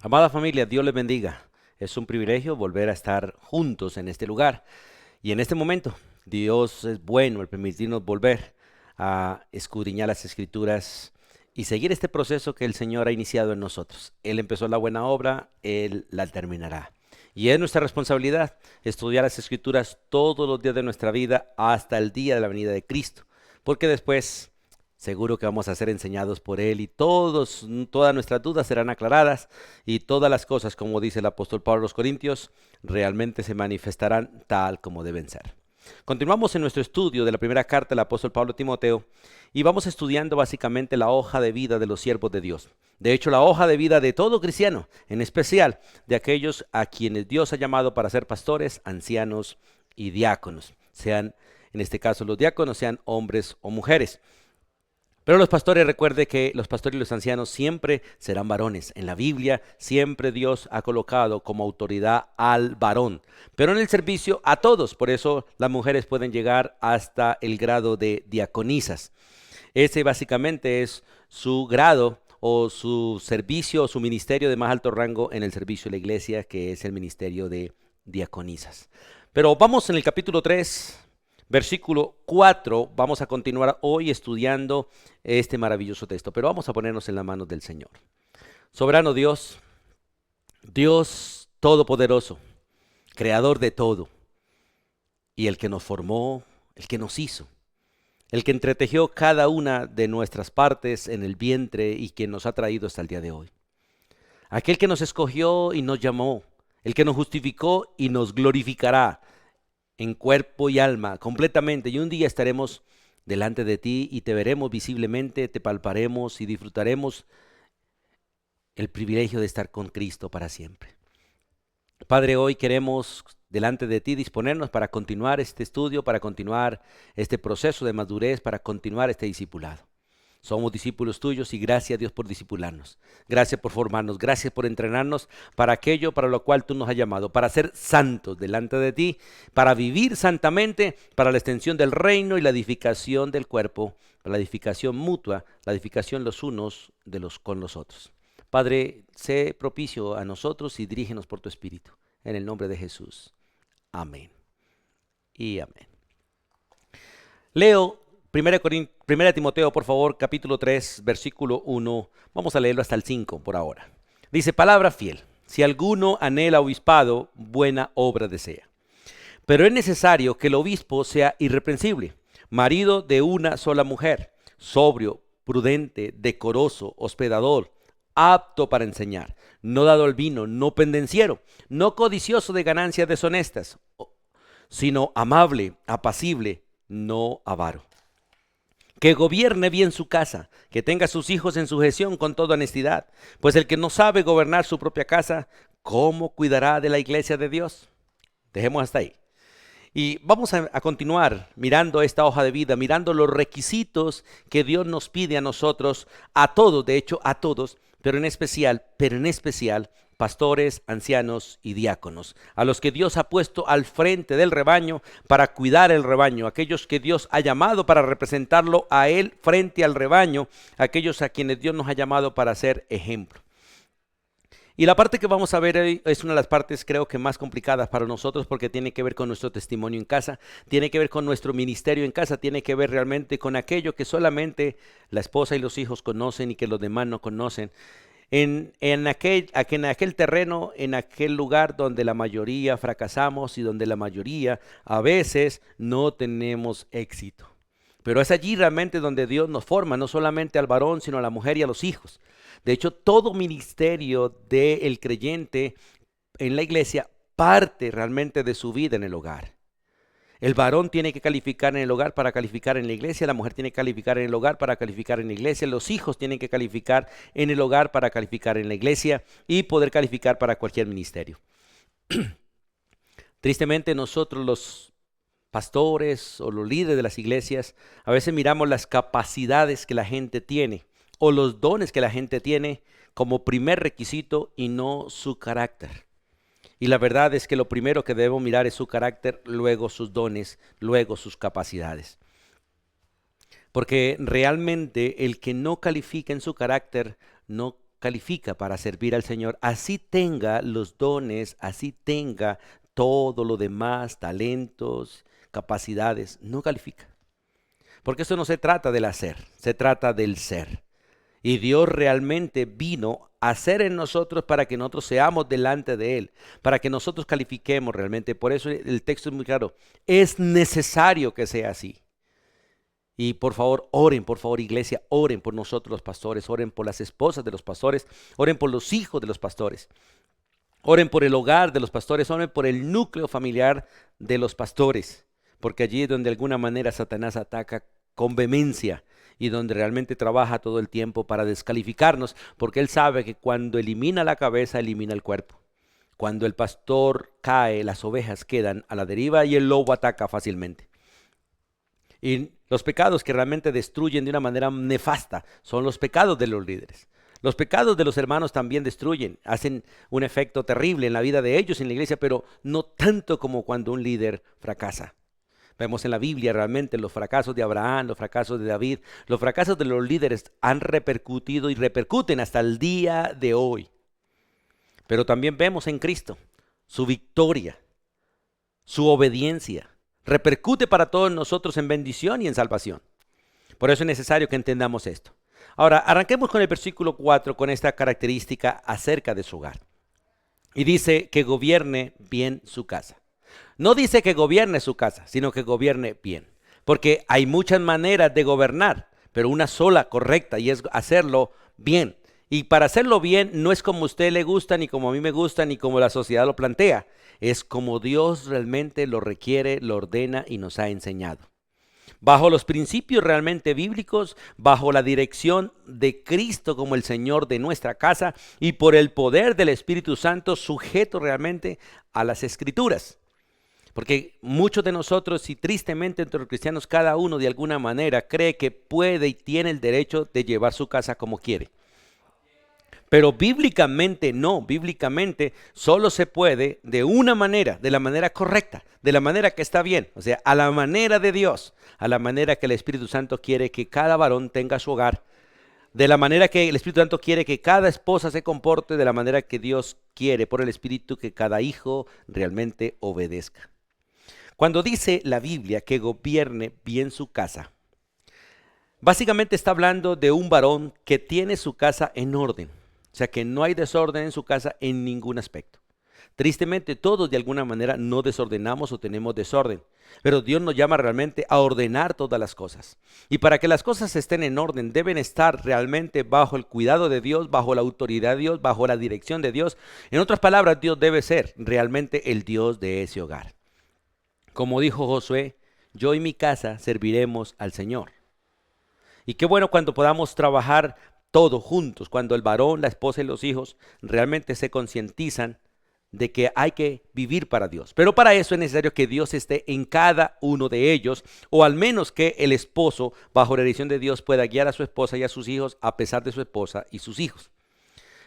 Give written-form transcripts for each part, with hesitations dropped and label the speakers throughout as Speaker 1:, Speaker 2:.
Speaker 1: Amada familia, Dios les bendiga. Es un privilegio volver a estar juntos en este lugar. Y en este momento, Dios es bueno al permitirnos volver a escudriñar las Escrituras y seguir este proceso que el Señor ha iniciado en nosotros. Él empezó la buena obra, Él la terminará. Y es nuestra responsabilidad estudiar las Escrituras todos los días de nuestra vida hasta el día de la venida de Cristo. Porque después seguro que vamos a ser enseñados por Él y todas nuestras dudas serán aclaradas y todas las cosas, como dice el apóstol Pablo a los Corintios, realmente se manifestarán tal como deben ser. Continuamos en nuestro estudio de la primera carta del apóstol Pablo a Timoteo y vamos estudiando básicamente la hoja de vida de los siervos de Dios. De hecho, la hoja de vida de todo cristiano, en especial de aquellos a quienes Dios ha llamado para ser pastores, ancianos y diáconos. Sean, en este caso, los diáconos sean hombres o mujeres. Pero los pastores, recuerde que los pastores y los ancianos siempre serán varones. En la Biblia siempre Dios ha colocado como autoridad al varón. Pero en el servicio a todos. Por eso las mujeres pueden llegar hasta el grado de diaconisas. Ese básicamente es su grado o su servicio o su ministerio de más alto rango en el servicio de la iglesia, que es el ministerio de diaconisas. Pero vamos en el capítulo 3. Versículo 4, vamos a continuar hoy estudiando este maravilloso texto, pero vamos a ponernos en las manos del Señor. Soberano Dios, Dios todopoderoso, creador de todo, y el que nos formó, el que nos hizo, el que entretejió cada una de nuestras partes en el vientre y quien nos ha traído hasta el día de hoy. Aquel que nos escogió y nos llamó, el que nos justificó y nos glorificará en cuerpo y alma, completamente. Y un día estaremos delante de ti y te veremos visiblemente, te palparemos y disfrutaremos el privilegio de estar con Cristo para siempre. Padre, hoy queremos delante de ti disponernos para continuar este estudio, para continuar este proceso de madurez, para continuar este discipulado. Somos discípulos tuyos y gracias a Dios por discipularnos. Gracias por formarnos, gracias por entrenarnos para aquello para lo cual tú nos has llamado, para ser santos delante de ti, para vivir santamente, para la extensión del reino y la edificación del cuerpo, para la edificación mutua, la edificación los unos de los con los otros. Padre, sé propicio a nosotros y dirígenos por tu Espíritu. En el nombre de Jesús. Amén. Y amén. Leo 1 Timoteo, por favor, capítulo 3, versículo 1. Vamos a leerlo hasta el 5 por ahora. Dice, palabra fiel. Si alguno anhela obispado, buena obra desea. Pero es necesario que el obispo sea irreprensible, marido de una sola mujer, sobrio, prudente, decoroso, hospedador, apto para enseñar, no dado al vino, no pendenciero, no codicioso de ganancias deshonestas, sino amable, apacible, no avaro, que gobierne bien su casa, que tenga a sus hijos en sujeción con toda honestidad, pues el que no sabe gobernar su propia casa, ¿cómo cuidará de la iglesia de Dios? Dejemos hasta ahí. Y vamos a continuar mirando esta hoja de vida, mirando los requisitos que Dios nos pide a nosotros, a todos, de hecho a todos, pero en especial, pastores, ancianos y diáconos, a los que Dios ha puesto al frente del rebaño para cuidar el rebaño, aquellos que Dios ha llamado para representarlo a Él frente al rebaño, aquellos a quienes Dios nos ha llamado para ser ejemplo. Y la parte que vamos a ver hoy es una de las partes creo que más complicadas para nosotros porque tiene que ver con nuestro testimonio en casa, tiene que ver con nuestro ministerio en casa, tiene que ver realmente con aquello que solamente la esposa y los hijos conocen y que los demás no conocen. En aquel terreno, en aquel lugar donde la mayoría fracasamos y donde la mayoría a veces no tenemos éxito. Pero es allí realmente donde Dios nos forma, no solamente al varón, sino a la mujer y a los hijos. De hecho, todo ministerio del creyente en la iglesia parte realmente de su vida en el hogar. El varón tiene que calificar en el hogar para calificar en la iglesia, la mujer tiene que calificar en el hogar para calificar en la iglesia, los hijos tienen que calificar en el hogar para calificar en la iglesia y poder calificar para cualquier ministerio. Tristemente nosotros los pastores o los líderes de las iglesias, a veces miramos las capacidades que la gente tiene o los dones que la gente tiene como primer requisito y no su carácter. Y la verdad es que lo primero que debemos mirar es su carácter, luego sus dones, luego sus capacidades. Porque realmente el que no califica en su carácter, no califica para servir al Señor, así tenga los dones, así tenga todo lo demás, talentos, capacidades, no califica. Porque eso no se trata del hacer, se trata del ser. Y Dios realmente vino a ser en nosotros para que nosotros seamos delante de Él, para que nosotros califiquemos realmente. Por eso el texto es muy claro, es necesario que sea así. Y por favor, iglesia, oren por nosotros los pastores, oren por las esposas de los pastores, oren por los hijos de los pastores, oren por el hogar de los pastores, oren por el núcleo familiar de los pastores, porque allí es donde de alguna manera Satanás ataca con vehemencia y donde realmente trabaja todo el tiempo para descalificarnos, porque él sabe que cuando elimina la cabeza, elimina el cuerpo. Cuando el pastor cae, las ovejas quedan a la deriva y el lobo ataca fácilmente. Y los pecados que realmente destruyen de una manera nefasta son los pecados de los líderes. Los pecados de los hermanos también destruyen, hacen un efecto terrible en la vida de ellos en la iglesia, pero no tanto como cuando un líder fracasa. Vemos en la Biblia realmente los fracasos de Abraham, los fracasos de David, los fracasos de los líderes han repercutido y repercuten hasta el día de hoy. Pero también vemos en Cristo su victoria, su obediencia. Repercute para todos nosotros en bendición y en salvación. Por eso es necesario que entendamos esto. Ahora, arranquemos con el versículo 4, con esta característica acerca de su hogar. Y dice que gobierne bien su casa. No dice que gobierne su casa, sino que gobierne bien. Porque hay muchas maneras de gobernar, pero una sola correcta y es hacerlo bien. Y para hacerlo bien no es como a usted le gusta, ni como a mí me gusta, ni como la sociedad lo plantea. Es como Dios realmente lo requiere, lo ordena y nos ha enseñado. Bajo los principios realmente bíblicos, bajo la dirección de Cristo como el Señor de nuestra casa y por el poder del Espíritu Santo, sujeto realmente a las Escrituras. Porque muchos de nosotros y tristemente entre los cristianos, cada uno de alguna manera cree que puede y tiene el derecho de llevar su casa como quiere. Pero bíblicamente no, bíblicamente solo se puede de una manera, de la manera correcta, de la manera que está bien, o sea, a la manera de Dios, a la manera que el Espíritu Santo quiere que cada varón tenga su hogar, de la manera que el Espíritu Santo quiere que cada esposa se comporte, de la manera que Dios quiere por el Espíritu que cada hijo realmente obedezca. Cuando dice la Biblia que gobierne bien su casa, básicamente está hablando de un varón que tiene su casa en orden. O sea que no hay desorden en su casa en ningún aspecto. Tristemente todos de alguna manera no desordenamos o tenemos desorden. Pero Dios nos llama realmente a ordenar todas las cosas. Y para que las cosas estén en orden deben estar realmente bajo el cuidado de Dios, bajo la autoridad de Dios, bajo la dirección de Dios. En otras palabras, Dios debe ser realmente el Dios de ese hogar. Como dijo Josué, yo y mi casa serviremos al Señor. Y qué bueno cuando podamos trabajar todos juntos, cuando el varón, la esposa y los hijos realmente se concientizan de que hay que vivir para Dios. Pero para eso es necesario que Dios esté en cada uno de ellos, o al menos que el esposo, bajo la dirección de Dios, pueda guiar a su esposa y a sus hijos a pesar de su esposa y sus hijos.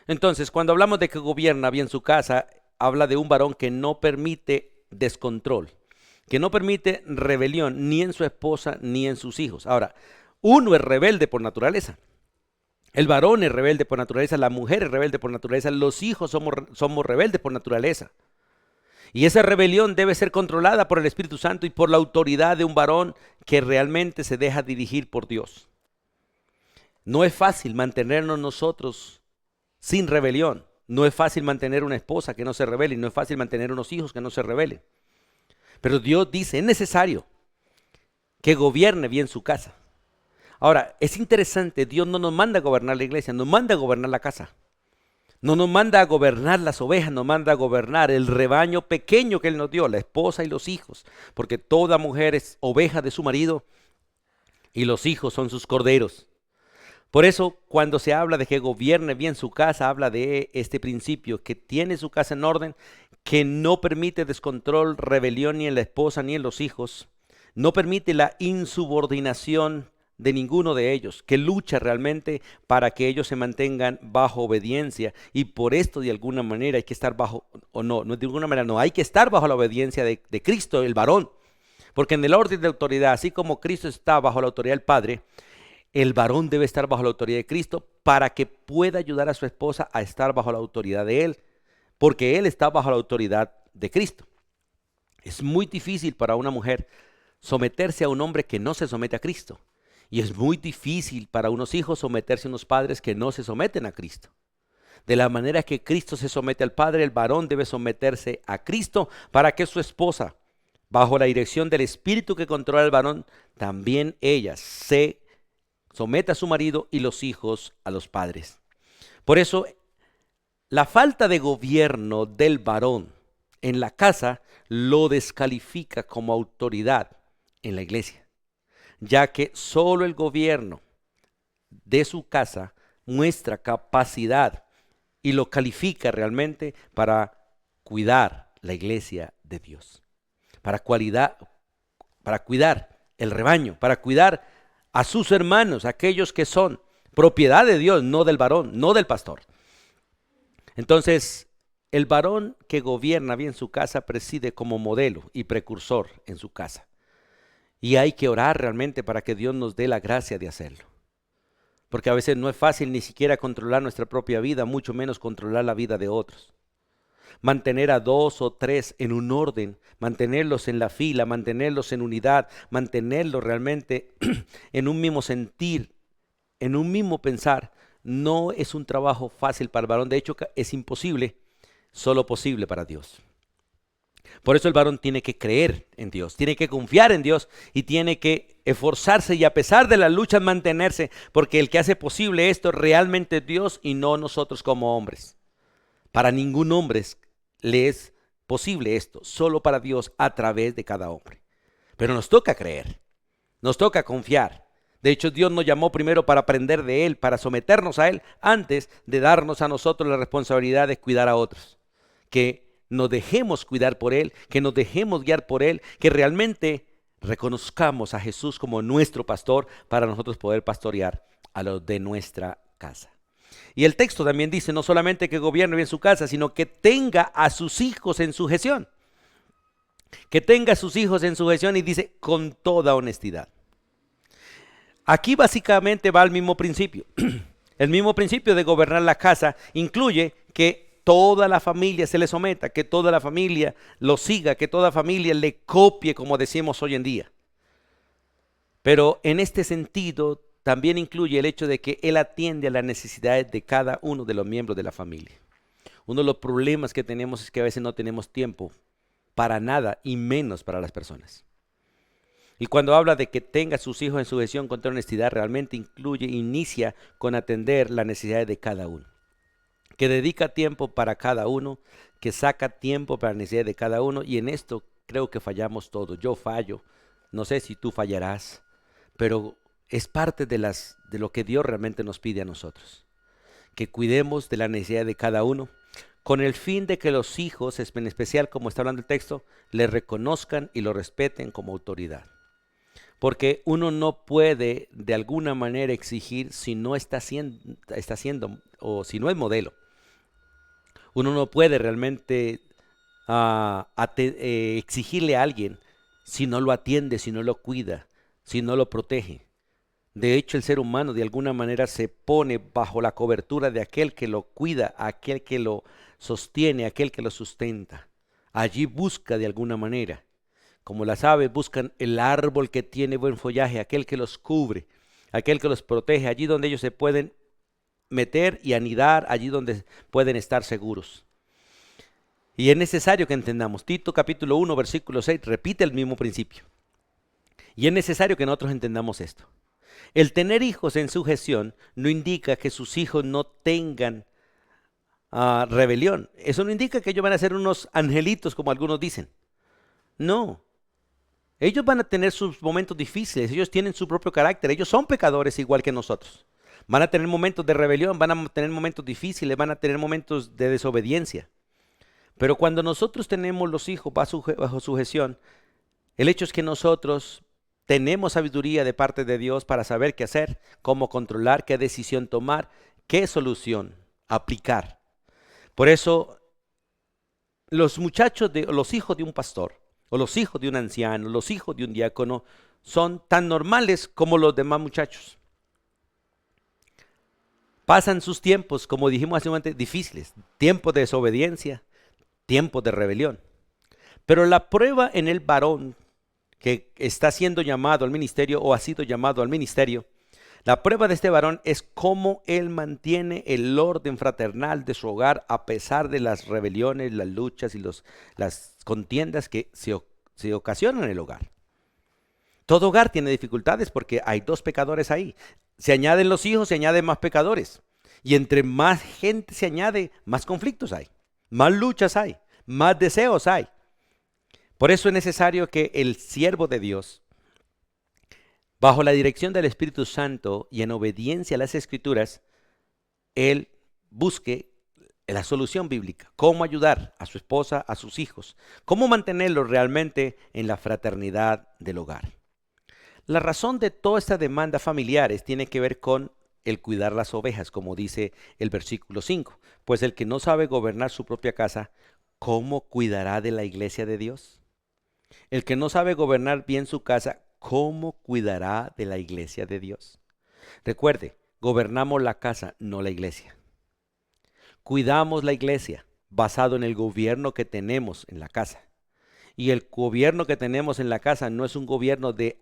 Speaker 1: Entonces, cuando hablamos de que gobierna bien su casa, habla de un varón que no permite descontrol, que no permite rebelión ni en su esposa ni en sus hijos. Ahora, uno es rebelde por naturaleza. El varón es rebelde por naturaleza, la mujer es rebelde por naturaleza, los hijos somos rebeldes por naturaleza. Y esa rebelión debe ser controlada por el Espíritu Santo y por la autoridad de un varón que realmente se deja dirigir por Dios. No es fácil mantenernos nosotros sin rebelión. No es fácil mantener una esposa que no se rebele, y no es fácil mantener unos hijos que no se rebelen. Pero Dios dice, es necesario que gobierne bien su casa. Ahora, es interesante, Dios no nos manda a gobernar la iglesia, nos manda a gobernar la casa. No nos manda a gobernar las ovejas, nos manda a gobernar el rebaño pequeño que Él nos dio, la esposa y los hijos. Porque toda mujer es oveja de su marido y los hijos son sus corderos. Por eso, cuando se habla de que gobierne bien su casa, habla de este principio, que tiene su casa en orden, que no permite descontrol, rebelión ni en la esposa ni en los hijos, no permite la insubordinación de ninguno de ellos, que lucha realmente para que ellos se mantengan bajo obediencia, y por esto de alguna manera hay que estar bajo, o no de alguna manera no, hay que estar bajo la obediencia de Cristo, el varón, porque en el orden de autoridad, así como Cristo está bajo la autoridad del Padre, El varón debe estar bajo la autoridad de Cristo para que pueda ayudar a su esposa a estar bajo la autoridad de él, porque él está bajo la autoridad de Cristo. Es muy difícil para una mujer someterse a un hombre que no se somete a Cristo. Y es muy difícil para unos hijos someterse a unos padres que no se someten a Cristo. De la manera que Cristo se somete al Padre, el varón debe someterse a Cristo para que su esposa, bajo la dirección del Espíritu que controla al varón, también ella se someta a su marido y los hijos a los padres. Por eso, la falta de gobierno del varón en la casa lo descalifica como autoridad en la iglesia, ya que solo el gobierno de su casa muestra capacidad y lo califica realmente para cuidar la iglesia de Dios, para cuidar el rebaño, para cuidar a sus hermanos, aquellos que son propiedad de Dios, no del varón, no del pastor. Entonces, el varón que gobierna bien su casa preside como modelo y precursor en su casa. Y hay que orar realmente para que Dios nos dé la gracia de hacerlo. Porque a veces no es fácil ni siquiera controlar nuestra propia vida, mucho menos controlar la vida de otros. Mantener a 2 o 3 en un orden, mantenerlos en la fila, mantenerlos en unidad, mantenerlos realmente en un mismo sentir, en un mismo pensar, no es un trabajo fácil para el varón. De hecho, es imposible, solo posible para Dios. Por eso el varón tiene que creer en Dios, tiene que confiar en Dios y tiene que esforzarse y a pesar de las luchas mantenerse, porque el que hace posible esto realmente es Dios y no nosotros como hombres. Para ningún hombre le es posible esto, solo para Dios a través de cada hombre. Pero nos toca creer, nos toca confiar. De hecho, Dios nos llamó primero para aprender de Él, para someternos a Él, antes de darnos a nosotros la responsabilidad de cuidar a otros. Que nos dejemos cuidar por Él, que nos dejemos guiar por Él, que realmente reconozcamos a Jesús como nuestro pastor para nosotros poder pastorear a los de nuestra casa. Y el texto también dice no solamente que gobierne bien su casa, sino que tenga a sus hijos en sujeción. Que tenga a sus hijos en sujeción y dice con toda honestidad. Aquí básicamente va el mismo principio. El mismo principio de gobernar la casa incluye que toda la familia se le someta, que toda la familia lo siga, que toda familia le copie, como decimos hoy en día. Pero en este sentido también incluye el hecho de que él atiende a las necesidades de cada uno de los miembros de la familia. Uno de los problemas que tenemos es que a veces no tenemos tiempo para nada y menos para las personas. Y cuando habla de que tenga a sus hijos en sujeción con toda honestidad, realmente inicia con atender las necesidades de cada uno. Que dedica tiempo para cada uno, que saca tiempo para las necesidades de cada uno, y en esto creo que fallamos todos. Yo fallo, no sé si tú fallarás, pero es parte de lo que Dios realmente nos pide a nosotros. Que cuidemos de la necesidad de cada uno, con el fin de que los hijos, en especial como está hablando el texto, le reconozcan y lo respeten como autoridad. Porque uno no puede de alguna manera exigir si no está haciendo o si no es modelo. Uno no puede realmente exigirle a alguien si no lo atiende, si no lo cuida, si no lo protege. De hecho, el ser humano de alguna manera se pone bajo la cobertura de aquel que lo cuida, aquel que lo sostiene, aquel que lo sustenta. Allí busca de alguna manera. Como las aves buscan el árbol que tiene buen follaje, aquel que los cubre, aquel que los protege, allí donde ellos se pueden meter y anidar, allí donde pueden estar seguros. Y es necesario que entendamos, Tito capítulo 1, versículo 6, repite el mismo principio. Y es necesario que nosotros entendamos esto. El tener hijos en sujeción no indica que sus hijos no tengan rebelión. Eso no indica que ellos van a ser unos angelitos como algunos dicen. No. Ellos van a tener sus momentos difíciles, ellos tienen su propio carácter, ellos son pecadores igual que nosotros. Van a tener momentos de rebelión, van a tener momentos difíciles, van a tener momentos de desobediencia. Pero cuando nosotros tenemos los hijos bajo sujeción, el hecho es que nosotros tenemos sabiduría de parte de Dios para saber qué hacer, cómo controlar, qué decisión tomar, qué solución aplicar. Por eso, los hijos de un pastor, o los hijos de un anciano, los hijos de un diácono, son tan normales como los demás muchachos. Pasan sus tiempos, como dijimos hace un momento, difíciles, tiempos de desobediencia, tiempos de rebelión. Pero la prueba en el varón que está siendo llamado al ministerio o ha sido llamado al ministerio, la prueba de este varón es cómo él mantiene el orden fraternal de su hogar a pesar de las rebeliones, las luchas y las contiendas que se ocasionan en el hogar. Todo hogar tiene dificultades porque hay dos pecadores ahí. Se añaden los hijos, se añaden más pecadores. Y entre más gente se añade, más conflictos hay, más luchas hay, más deseos hay. Por eso es necesario que el siervo de Dios, bajo la dirección del Espíritu Santo y en obediencia a las Escrituras, él busque la solución bíblica, cómo ayudar a su esposa, a sus hijos, cómo mantenerlos realmente en la fraternidad del hogar. La razón de toda esta demanda familiares tiene que ver con el cuidar las ovejas, como dice el versículo 5. Pues el que no sabe gobernar su propia casa, ¿cómo cuidará de la iglesia de Dios? El que no sabe gobernar bien su casa, ¿cómo cuidará de la iglesia de Dios? Recuerde, gobernamos la casa, no la iglesia. Cuidamos la iglesia basado en el gobierno que tenemos en la casa. Y el gobierno que tenemos en la casa no es un gobierno de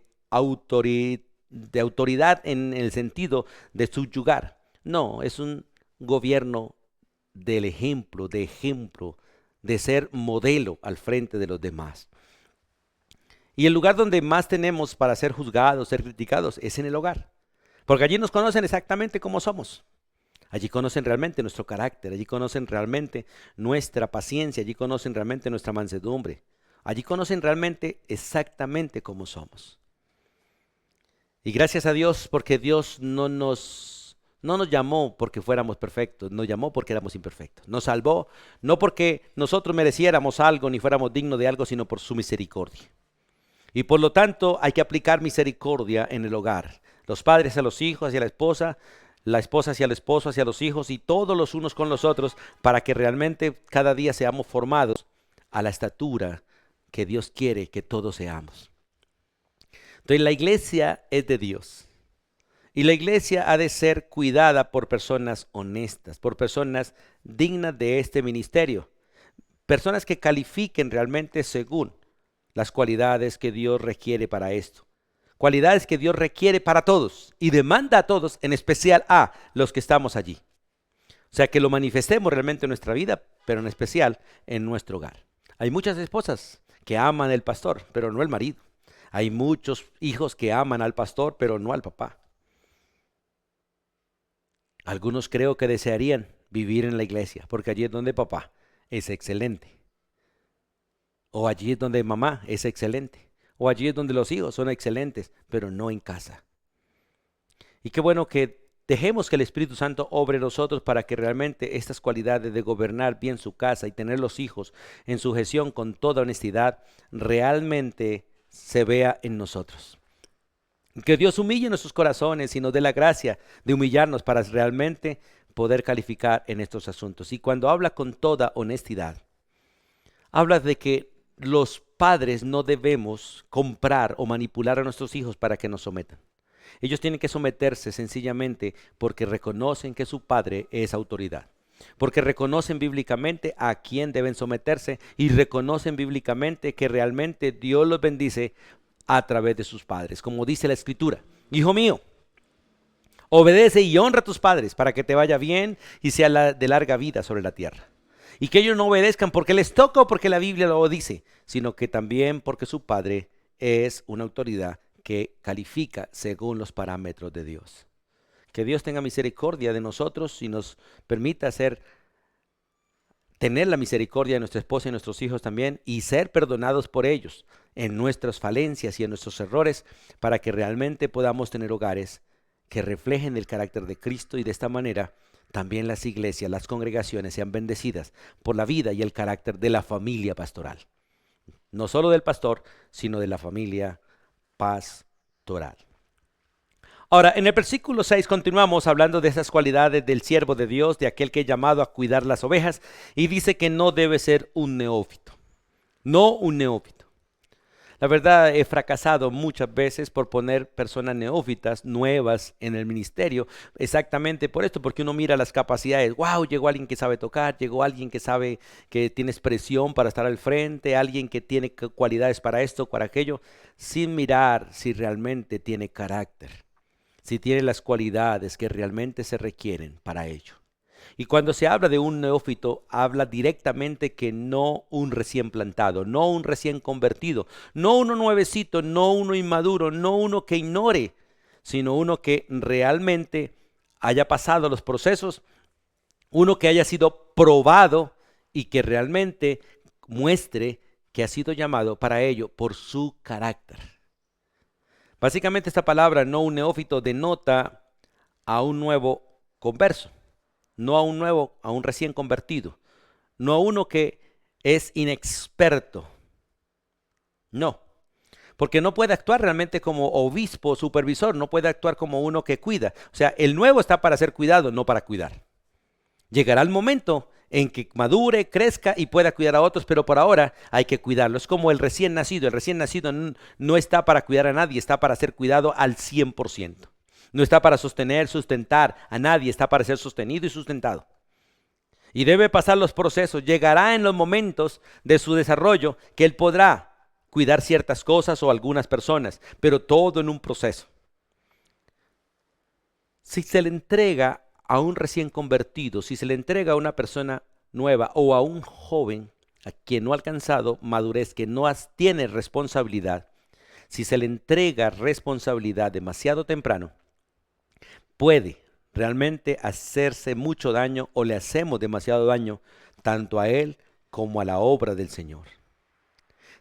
Speaker 1: autoridad en el sentido de subyugar. No, es un gobierno del ejemplo, de ser modelo al frente de los demás. Y el lugar donde más tenemos para ser juzgados, ser criticados, es en el hogar. Porque allí nos conocen exactamente cómo somos. Allí conocen realmente nuestro carácter, allí conocen realmente nuestra paciencia, allí conocen realmente nuestra mansedumbre. Allí conocen realmente exactamente cómo somos. Y gracias a Dios porque Dios no nos llamó porque fuéramos perfectos, nos llamó porque éramos imperfectos. Nos salvó no porque nosotros mereciéramos algo ni fuéramos dignos de algo, sino por su misericordia. Y por lo tanto hay que aplicar misericordia en el hogar. Los padres a los hijos, hacia la esposa hacia el esposo, hacia los hijos y todos los unos con los otros para que realmente cada día seamos formados a la estatura que Dios quiere que todos seamos. Entonces la iglesia es de Dios y la iglesia ha de ser cuidada por personas honestas, por personas dignas de este ministerio, personas que califiquen realmente según las cualidades que Dios requiere para esto, cualidades que Dios requiere para todos y demanda a todos, en especial a los que estamos allí. O sea, que lo manifestemos realmente en nuestra vida, pero en especial en nuestro hogar. Hay muchas esposas que aman al pastor, pero no al marido. Hay muchos hijos que aman al pastor, pero no al papá. Algunos creo que desearían vivir en la iglesia, porque allí es donde papá es excelente. O allí es donde mamá es excelente. O allí es donde los hijos son excelentes, pero no en casa. Y qué bueno que dejemos que el Espíritu Santo obre en nosotros para que realmente estas cualidades de gobernar bien su casa y tener los hijos en sujeción con toda honestidad realmente se vea en nosotros. Que Dios humille nuestros corazones y nos dé la gracia de humillarnos para realmente poder calificar en estos asuntos. Y cuando habla con toda honestidad, habla de que los padres no debemos comprar o manipular a nuestros hijos para que nos sometan. Ellos tienen que someterse sencillamente porque reconocen que su padre es autoridad. Porque reconocen bíblicamente a quién deben someterse y reconocen bíblicamente que realmente Dios los bendice a través de sus padres. Como dice la Escritura, hijo mío, obedece y honra a tus padres para que te vaya bien y sea de larga vida sobre la tierra. Y que ellos no obedezcan porque les toca o porque la Biblia lo dice, sino que también porque su padre es una autoridad que califica según los parámetros de Dios. Que Dios tenga misericordia de nosotros y nos permita tener la misericordia de nuestra esposa y nuestros hijos también y ser perdonados por ellos en nuestras falencias y en nuestros errores para que realmente podamos tener hogares que reflejen el carácter de Cristo y de esta manera también las iglesias, las congregaciones sean bendecidas por la vida y el carácter de la familia pastoral. No solo del pastor, sino de la familia pastoral. Ahora, en el versículo 6 continuamos hablando de esas cualidades del siervo de Dios, de aquel que es llamado a cuidar las ovejas, y dice que no debe ser un neófito. No un neófito. La verdad, he fracasado muchas veces por poner personas neófitas, nuevas en el ministerio, exactamente por esto, porque uno mira las capacidades. Wow, llegó alguien que sabe tocar, llegó alguien que sabe que tiene expresión para estar al frente, alguien que tiene cualidades para esto, para aquello, sin mirar si realmente tiene carácter, si tiene las cualidades que realmente se requieren para ello. Y cuando se habla de un neófito, habla directamente que no un recién plantado, no un recién convertido, no uno nuevecito, no uno inmaduro, no uno que ignore, sino uno que realmente haya pasado los procesos, uno que haya sido probado y que realmente muestre que ha sido llamado para ello por su carácter. Básicamente esta palabra, no un neófito, denota a un nuevo converso. No a un nuevo, a un recién convertido, no a uno que es inexperto, no, porque no puede actuar realmente como obispo, supervisor, no puede actuar como uno que cuida. O sea, el nuevo está para ser cuidado, no para cuidar. Llegará el momento en que madure, crezca y pueda cuidar a otros, pero por ahora hay que cuidarlo. Es como el recién nacido no está para cuidar a nadie, está para ser cuidado al 100%. No está para sostener, sustentar a nadie, está para ser sostenido y sustentado. Y debe pasar los procesos. Llegará en los momentos de su desarrollo que él podrá cuidar ciertas cosas o algunas personas, pero todo en un proceso. Si se le entrega a un recién convertido, si se le entrega a una persona nueva o a un joven a quien no ha alcanzado madurez, que no tiene responsabilidad, si se le entrega responsabilidad demasiado temprano, puede realmente hacerse mucho daño o le hacemos demasiado daño tanto a él como a la obra del Señor.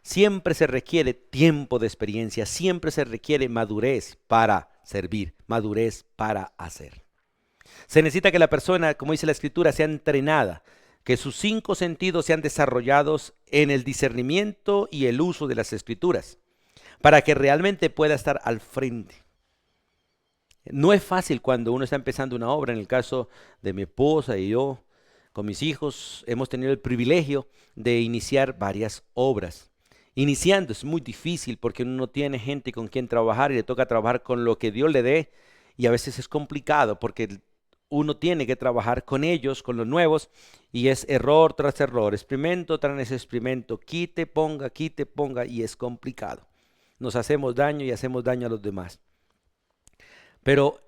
Speaker 1: Siempre se requiere tiempo de experiencia, siempre se requiere madurez para servir, madurez para hacer. Se necesita que la persona, como dice la Escritura, sea entrenada, que sus 5 sentidos sean desarrollados en el discernimiento y el uso de las Escrituras, para que realmente pueda estar al frente. No es fácil cuando uno está empezando una obra. En el caso de mi esposa y yo, con mis hijos, hemos tenido el privilegio de iniciar varias obras. Iniciando es muy difícil porque uno no tiene gente con quien trabajar y le toca trabajar con lo que Dios le dé, y a veces es complicado porque uno tiene que trabajar con ellos, con los nuevos, y es error tras error, experimento tras experimento, quite, ponga, y es complicado. Nos hacemos daño y hacemos daño a los demás. Pero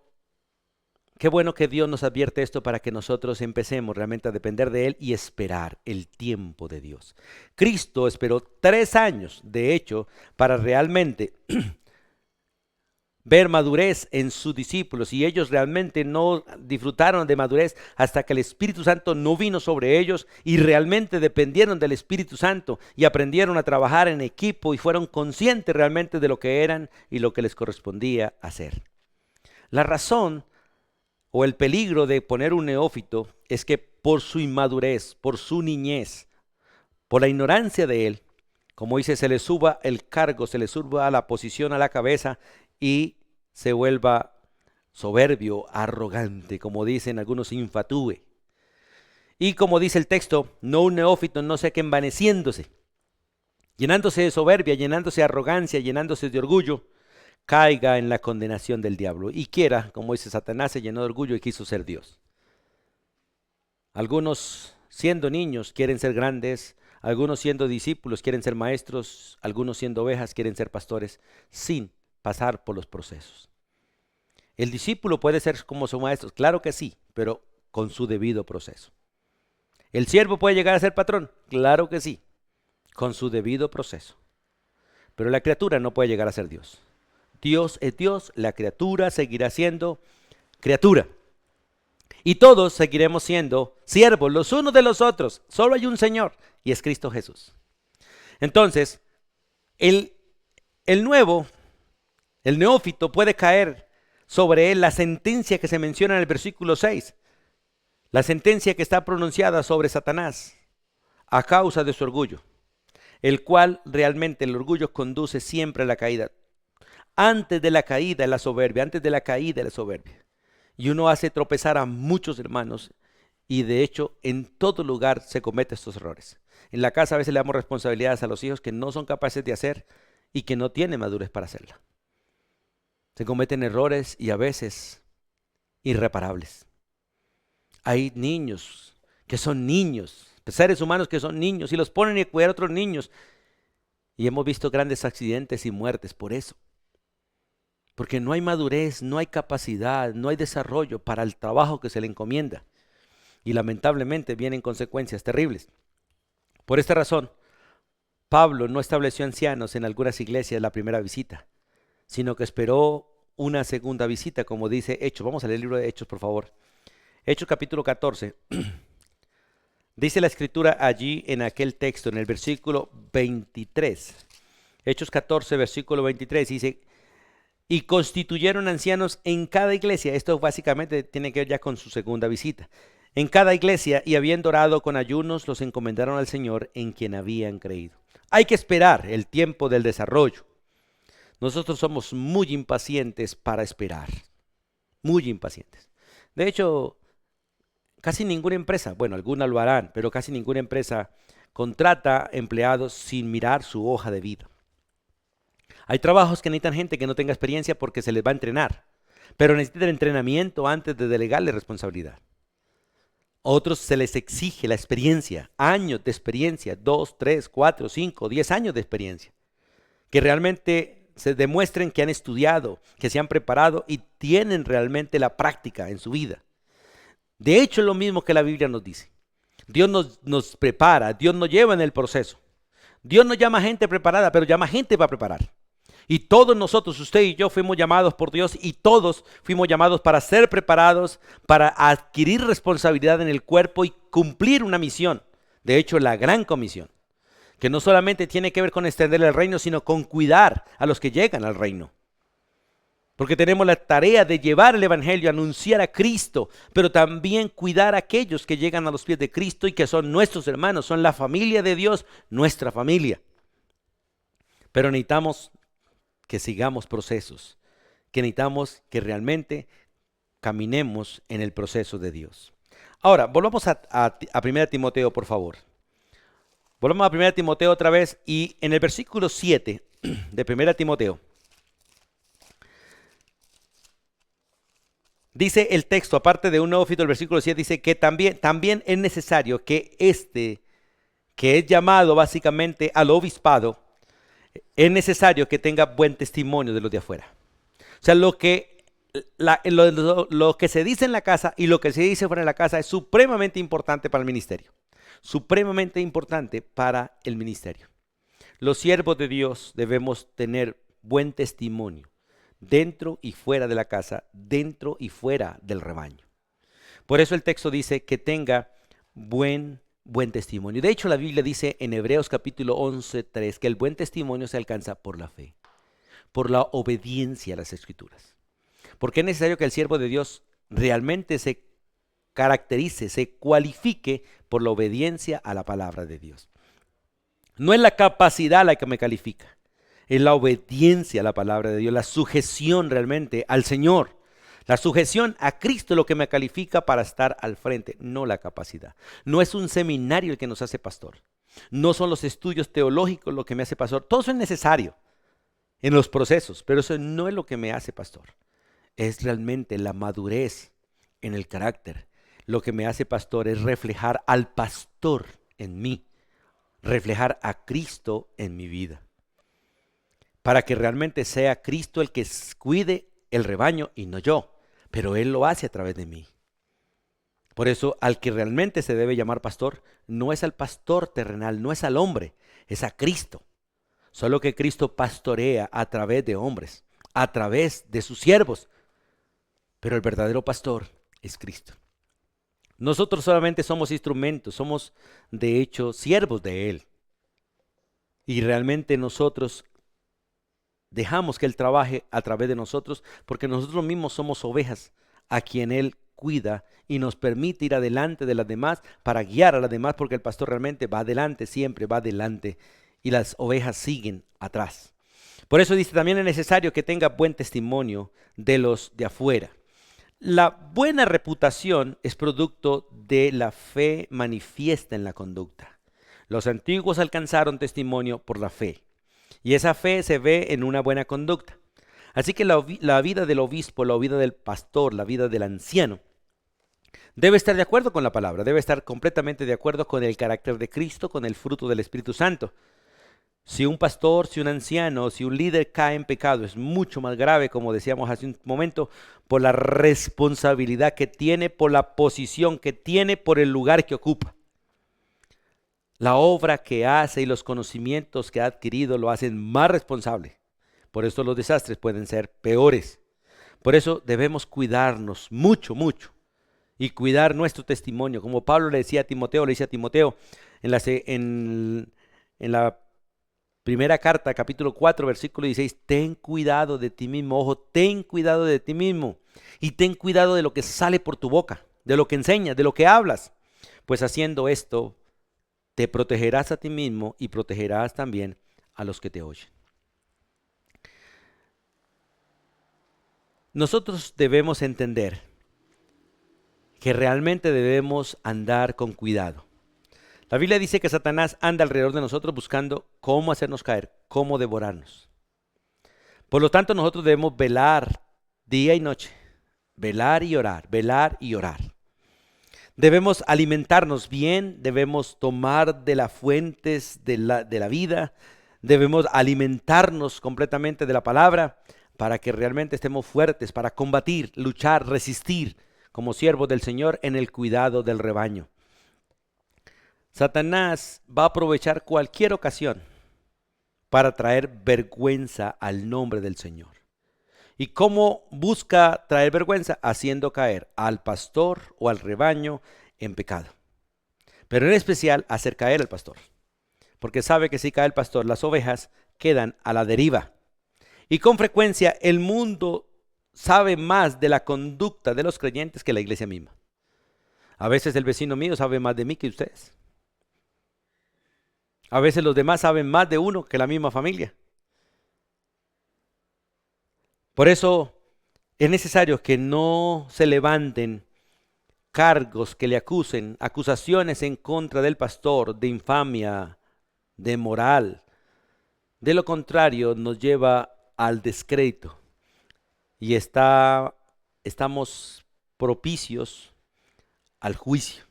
Speaker 1: qué bueno que Dios nos advierte esto para que nosotros empecemos realmente a depender de Él y esperar el tiempo de Dios. Cristo esperó 3 años, de hecho, para realmente ver madurez en sus discípulos, y ellos realmente no disfrutaron de madurez hasta que el Espíritu Santo no vino sobre ellos y realmente dependieron del Espíritu Santo y aprendieron a trabajar en equipo y fueron conscientes realmente de lo que eran y lo que les correspondía hacer. La razón o el peligro de poner un neófito es que por su inmadurez, por su niñez, por la ignorancia de él, como dice, se le suba el cargo, se le suba la posición a la cabeza y se vuelva soberbio, arrogante, como dicen algunos, infatúe. Y como dice el texto, no un neófito, no sea que envaneciéndose, llenándose de soberbia, llenándose de arrogancia, llenándose de orgullo, caiga en la condenación del diablo y quiera, como dice Satanás, se llenó de orgullo y quiso ser Dios. Algunos siendo niños quieren ser grandes, algunos siendo discípulos quieren ser maestros, algunos siendo ovejas quieren ser pastores, sin pasar por los procesos. El discípulo puede ser como su maestro, claro que sí, pero con su debido proceso. ¿El siervo puede llegar a ser patrón? Claro que sí, con su debido proceso. Pero la criatura no puede llegar a ser Dios. Dios es Dios, la criatura seguirá siendo criatura. Y todos seguiremos siendo siervos los unos de los otros. Solo hay un Señor y es Cristo Jesús. Entonces, el neófito puede caer sobre él la sentencia que se menciona en el versículo 6. La sentencia que está pronunciada sobre Satanás a causa de su orgullo, el cual realmente el orgullo conduce siempre a la caída. Antes de la caída es la soberbia, antes de la caída es la soberbia. Y uno hace tropezar a muchos hermanos y de hecho en todo lugar se cometen estos errores. En la casa a veces le damos responsabilidades a los hijos que no son capaces de hacer y que no tiene madurez para hacerla. Se cometen errores y a veces irreparables. Hay niños que son niños, seres humanos que son niños y los ponen a cuidar a otros niños. Y hemos visto grandes accidentes y muertes por eso. Porque no hay madurez, no hay capacidad, no hay desarrollo para el trabajo que se le encomienda. Y lamentablemente vienen consecuencias terribles. Por esta razón, Pablo no estableció ancianos en algunas iglesias la primera visita, sino que esperó una segunda visita, como dice Hechos. Vamos a leer el libro de Hechos, por favor. Hechos capítulo 14. Dice la escritura allí en aquel texto, en el versículo 23. Hechos 14, versículo 23, dice: y constituyeron ancianos en cada iglesia. Esto básicamente tiene que ver ya con su segunda visita. En cada iglesia, y habiendo orado con ayunos, los encomendaron al Señor en quien habían creído. Hay que esperar el tiempo del desarrollo. Nosotros somos muy impacientes para esperar. Muy impacientes. De hecho, casi ninguna empresa, bueno, algunas lo harán, pero casi ninguna empresa contrata empleados sin mirar su hoja de vida. Hay trabajos que necesitan gente que no tenga experiencia porque se les va a entrenar, pero necesitan entrenamiento antes de delegarle responsabilidad. Otros se les exige la experiencia, años de experiencia, 2, 3, 4, 5, 10 años de experiencia, que realmente se demuestren que han estudiado, que se han preparado y tienen realmente la práctica en su vida. De hecho, es lo mismo que la Biblia nos dice. Dios nos prepara, Dios nos lleva en el proceso. Dios no llama gente preparada, pero llama gente para preparar. Y todos nosotros, usted y yo, fuimos llamados por Dios y todos fuimos llamados para ser preparados, para adquirir responsabilidad en el cuerpo y cumplir una misión. De hecho, la gran comisión, que no solamente tiene que ver con extender el reino, sino con cuidar a los que llegan al reino. Porque tenemos la tarea de llevar el evangelio, anunciar a Cristo, pero también cuidar a aquellos que llegan a los pies de Cristo y que son nuestros hermanos, son la familia de Dios, nuestra familia. Pero necesitamos que sigamos procesos, que necesitamos que realmente caminemos en el proceso de Dios. Ahora, volvamos a 1 Timoteo, por favor. Volvamos a 1 Timoteo otra vez y en el versículo 7 de 1 Timoteo, dice el texto, aparte de un neófito, el versículo 7 dice que también es necesario que que es llamado básicamente al obispado, es necesario que tenga buen testimonio de los de afuera. O sea, lo que se dice en la casa y lo que se dice fuera de la casa es supremamente importante para el ministerio. Supremamente importante para el ministerio. Los siervos de Dios debemos tener buen testimonio dentro y fuera de la casa, dentro y fuera del rebaño. Por eso el texto dice que tenga buen testimonio. De hecho, la Biblia dice en Hebreos capítulo 11:3 que el buen testimonio se alcanza por la fe, por la obediencia a las Escrituras. Porque es necesario que el siervo de Dios realmente se caracterice, se cualifique por la obediencia a la palabra de Dios. No es la capacidad la que me califica, es la obediencia a la palabra de Dios, la sujeción realmente al Señor. La sujeción a Cristo es lo que me califica para estar al frente, no la capacidad. No es un seminario el que nos hace pastor. No son los estudios teológicos lo que me hace pastor. Todo eso es necesario en los procesos, pero eso no es lo que me hace pastor. Es realmente la madurez en el carácter. Lo que me hace pastor es reflejar al pastor en mí, reflejar a Cristo en mi vida. Para que realmente sea Cristo el que cuide el rebaño y no yo. Pero Él lo hace a través de mí. Por eso, al que realmente se debe llamar pastor, no es al pastor terrenal, no es al hombre, es a Cristo. Solo que Cristo pastorea a través de hombres, a través de sus siervos. Pero el verdadero pastor es Cristo. Nosotros solamente somos instrumentos, somos de hecho siervos de Él. Y realmente nosotros dejamos que Él trabaje a través de nosotros porque nosotros mismos somos ovejas a quien Él cuida y nos permite ir adelante de las demás para guiar a las demás porque el pastor realmente va adelante, siempre va adelante y las ovejas siguen atrás. Por eso dice también es necesario que tenga buen testimonio de los de afuera. La buena reputación es producto de la fe manifiesta en la conducta. Los antiguos alcanzaron testimonio por la fe. Y esa fe se ve en una buena conducta. Así que la vida del obispo, la vida del pastor, la vida del anciano, debe estar de acuerdo con la palabra, debe estar completamente de acuerdo con el carácter de Cristo, con el fruto del Espíritu Santo. Si un pastor, si un anciano, si un líder cae en pecado, es mucho más grave, como decíamos hace un momento, por la responsabilidad que tiene, por la posición que tiene, por el lugar que ocupa. La obra que hace y los conocimientos que ha adquirido lo hacen más responsable. Por eso los desastres pueden ser peores. Por eso debemos cuidarnos mucho, mucho. Y cuidar nuestro testimonio. Como Pablo le decía a Timoteo, en la primera carta, capítulo 4, versículo 16, ten cuidado de ti mismo, ojo, ten cuidado de ti mismo. Y ten cuidado de lo que sale por tu boca, de lo que enseñas, de lo que hablas. Pues haciendo esto, te protegerás a ti mismo y protegerás también a los que te oyen. Nosotros debemos entender que realmente debemos andar con cuidado. La Biblia dice que Satanás anda alrededor de nosotros buscando cómo hacernos caer, cómo devorarnos. Por lo tanto, nosotros debemos velar día y noche, velar y orar, velar y orar. Debemos alimentarnos bien, debemos tomar de las fuentes de la vida, debemos alimentarnos completamente de la palabra para que realmente estemos fuertes, para combatir, luchar, resistir como siervos del Señor en el cuidado del rebaño. Satanás va a aprovechar cualquier ocasión para traer vergüenza al nombre del Señor. ¿Y cómo busca traer vergüenza? Haciendo caer al pastor o al rebaño en pecado. Pero en especial hacer caer al pastor. Porque sabe que si cae el pastor, las ovejas quedan a la deriva. Y con frecuencia el mundo sabe más de la conducta de los creyentes que la iglesia misma. A veces el vecino mío sabe más de mí que ustedes. A veces los demás saben más de uno que la misma familia. Por eso es necesario que no se levanten cargos que le acusen, acusaciones en contra del pastor de infamia, de moral. De lo contrario, nos lleva al descrédito y estamos propicios al juicio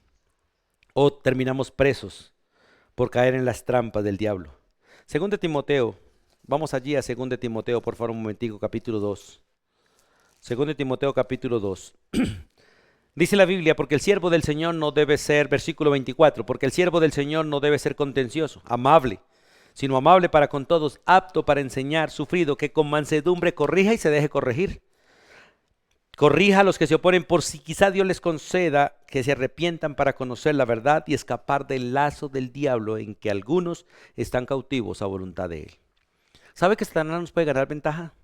Speaker 1: o terminamos presos por caer en las trampas del diablo. Según de Timoteo, vamos allí a 2 de Timoteo, por favor, un momentico, capítulo 2. 2 de Timoteo, capítulo 2. Dice la Biblia, porque el siervo del Señor no debe ser, versículo 24, porque el siervo del Señor no debe ser contencioso, amable, sino amable para con todos, apto para enseñar, sufrido, que con mansedumbre corrija y se deje corregir. Corrija a los que se oponen, por si quizá Dios les conceda que se arrepientan para conocer la verdad y escapar del lazo del diablo en que algunos están cautivos a voluntad de él. ¿Sabe que Satanás nos puede ganar ventaja?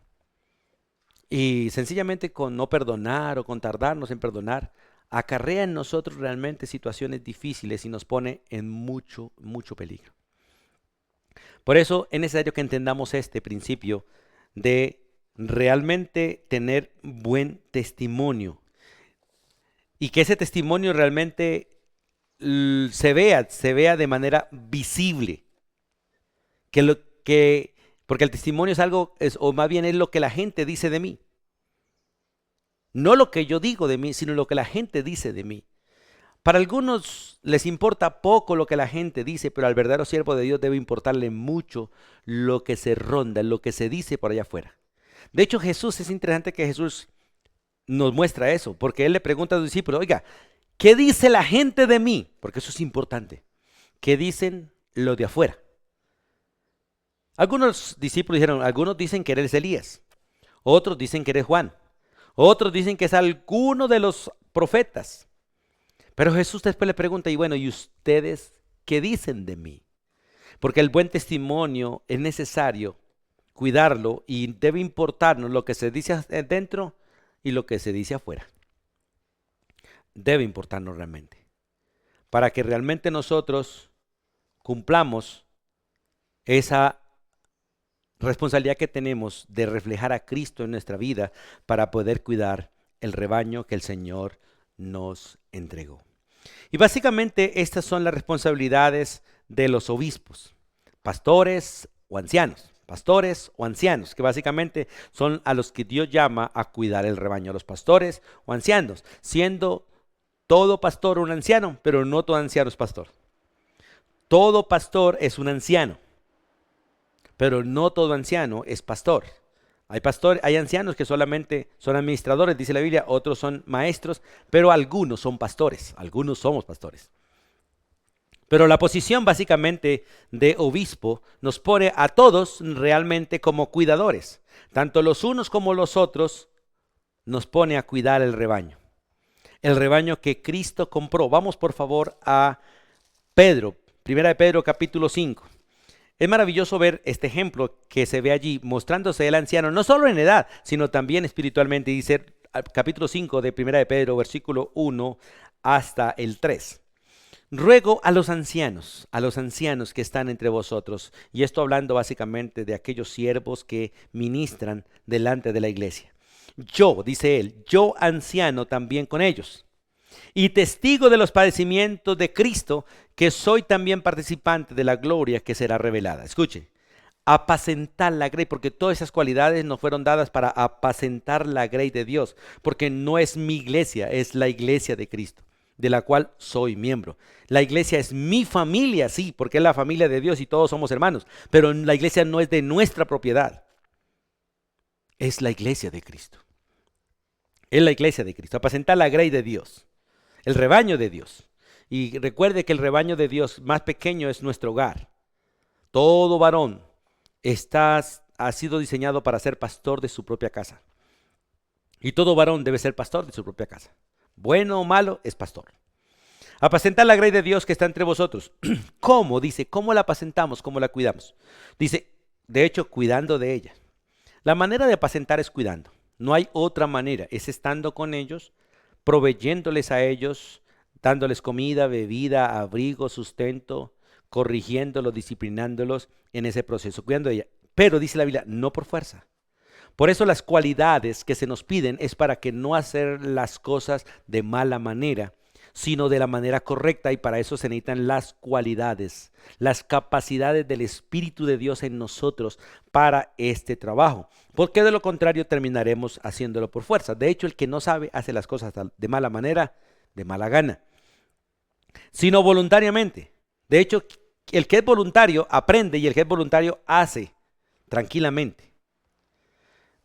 Speaker 1: Y sencillamente con no perdonar o con tardarnos en perdonar, acarrea en nosotros realmente situaciones difíciles y nos pone en mucho, mucho peligro. Por eso es necesario que entendamos este principio de realmente tener buen testimonio y que ese testimonio realmente se vea de manera visible, porque el testimonio es algo, o más bien es lo que la gente dice de mí. No lo que yo digo de mí, sino lo que la gente dice de mí. Para algunos les importa poco lo que la gente dice, pero al verdadero siervo de Dios debe importarle mucho lo que se ronda, lo que se dice por allá afuera. De hecho, es interesante que Jesús nos muestra eso, porque él le pregunta a los discípulos, oiga, ¿qué dice la gente de mí? Porque eso es importante. ¿Qué dicen los de afuera? Algunos discípulos dijeron, algunos dicen que eres Elías, otros dicen que eres Juan, otros dicen que es alguno de los profetas. Pero Jesús después le pregunta, y bueno, ¿y ustedes qué dicen de mí? Porque el buen testimonio es necesario cuidarlo y debe importarnos lo que se dice adentro y lo que se dice afuera. Debe importarnos realmente. Para que realmente nosotros cumplamos esa responsabilidad que tenemos de reflejar a Cristo en nuestra vida para poder cuidar el rebaño que el Señor nos entregó. Y básicamente estas son las responsabilidades de los obispos, pastores o ancianos. pastores o ancianos, que básicamente son a los que Dios llama a cuidar el rebaño, a los pastores o ancianos, siendo todo pastor un anciano, pero no todo anciano es pastor. Todo pastor es un anciano, pero no todo anciano es pastor. Hay ancianos que solamente son administradores, dice la Biblia, otros son maestros, pero algunos son pastores, algunos somos pastores. Pero la posición básicamente de obispo nos pone a todos realmente como cuidadores. Tanto los unos como los otros nos pone a cuidar el rebaño. El rebaño que Cristo compró. Vamos por favor a Pedro, primera de Pedro capítulo 5. Es maravilloso ver este ejemplo que se ve allí mostrándose el anciano, no solo en edad, sino también espiritualmente. Dice capítulo 5 de primera de Pedro, versículo 1 hasta el 3. Ruego a los ancianos que están entre vosotros, y esto hablando básicamente de aquellos siervos que ministran delante de la iglesia. Yo, dice él, yo anciano también con ellos, y testigo de los padecimientos de Cristo, que soy también participante de la gloria que será revelada. Escuche, apacentar la grey, porque todas esas cualidades nos fueron dadas para apacentar la grey de Dios, porque no es mi iglesia, es la iglesia de Cristo, de la cual soy miembro. La iglesia es mi familia, sí, porque es la familia de Dios y todos somos hermanos, pero la iglesia no es de nuestra propiedad, es la iglesia de Cristo. Es la iglesia de Cristo, apacentar la grey de Dios, el rebaño de Dios. Y recuerde que el rebaño de Dios más pequeño es nuestro hogar. Todo varón ha sido diseñado para ser pastor de su propia casa. Y todo varón debe ser pastor de su propia casa. Bueno o malo, es pastor. Apacentar la grey de Dios que está entre vosotros. ¿Cómo? Dice, ¿cómo la apacentamos? ¿Cómo la cuidamos? Dice, de hecho, cuidando de ella. La manera de apacentar es cuidando. No hay otra manera. Es estando con ellos, proveyéndoles a ellos, dándoles comida, bebida, abrigo, sustento, corrigiéndolos, disciplinándolos en ese proceso, cuidando de ella. Pero dice la Biblia, no por fuerza. Por eso las cualidades que se nos piden es para que no hacer las cosas de mala manera, sino de la manera correcta, y para eso se necesitan las cualidades, las capacidades del Espíritu de Dios en nosotros para este trabajo, porque de lo contrario terminaremos haciéndolo por fuerza. De hecho, el que no sabe hace las cosas de mala manera, de mala gana, sino voluntariamente. De hecho, el que es voluntario aprende, y el que es voluntario hace tranquilamente.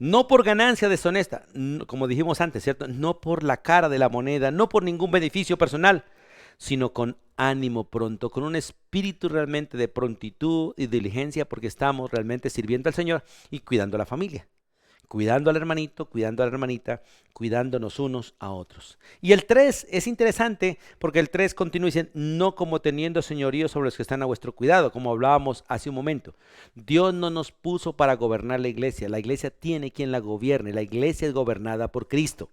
Speaker 1: No por ganancia deshonesta, como dijimos antes, ¿cierto? No por la cara de la moneda, no por ningún beneficio personal, sino con ánimo pronto, con un espíritu realmente de prontitud y diligencia, porque estamos realmente sirviendo al Señor y cuidando a la familia, cuidando al hermanito, cuidando a la hermanita, cuidándonos unos a otros. Y el 3 es interesante porque el 3 continúa diciendo, no como teniendo señorío sobre los que están a vuestro cuidado, como hablábamos hace un momento. Dios no nos puso para gobernar la iglesia tiene quien la gobierne, la iglesia es gobernada por Cristo.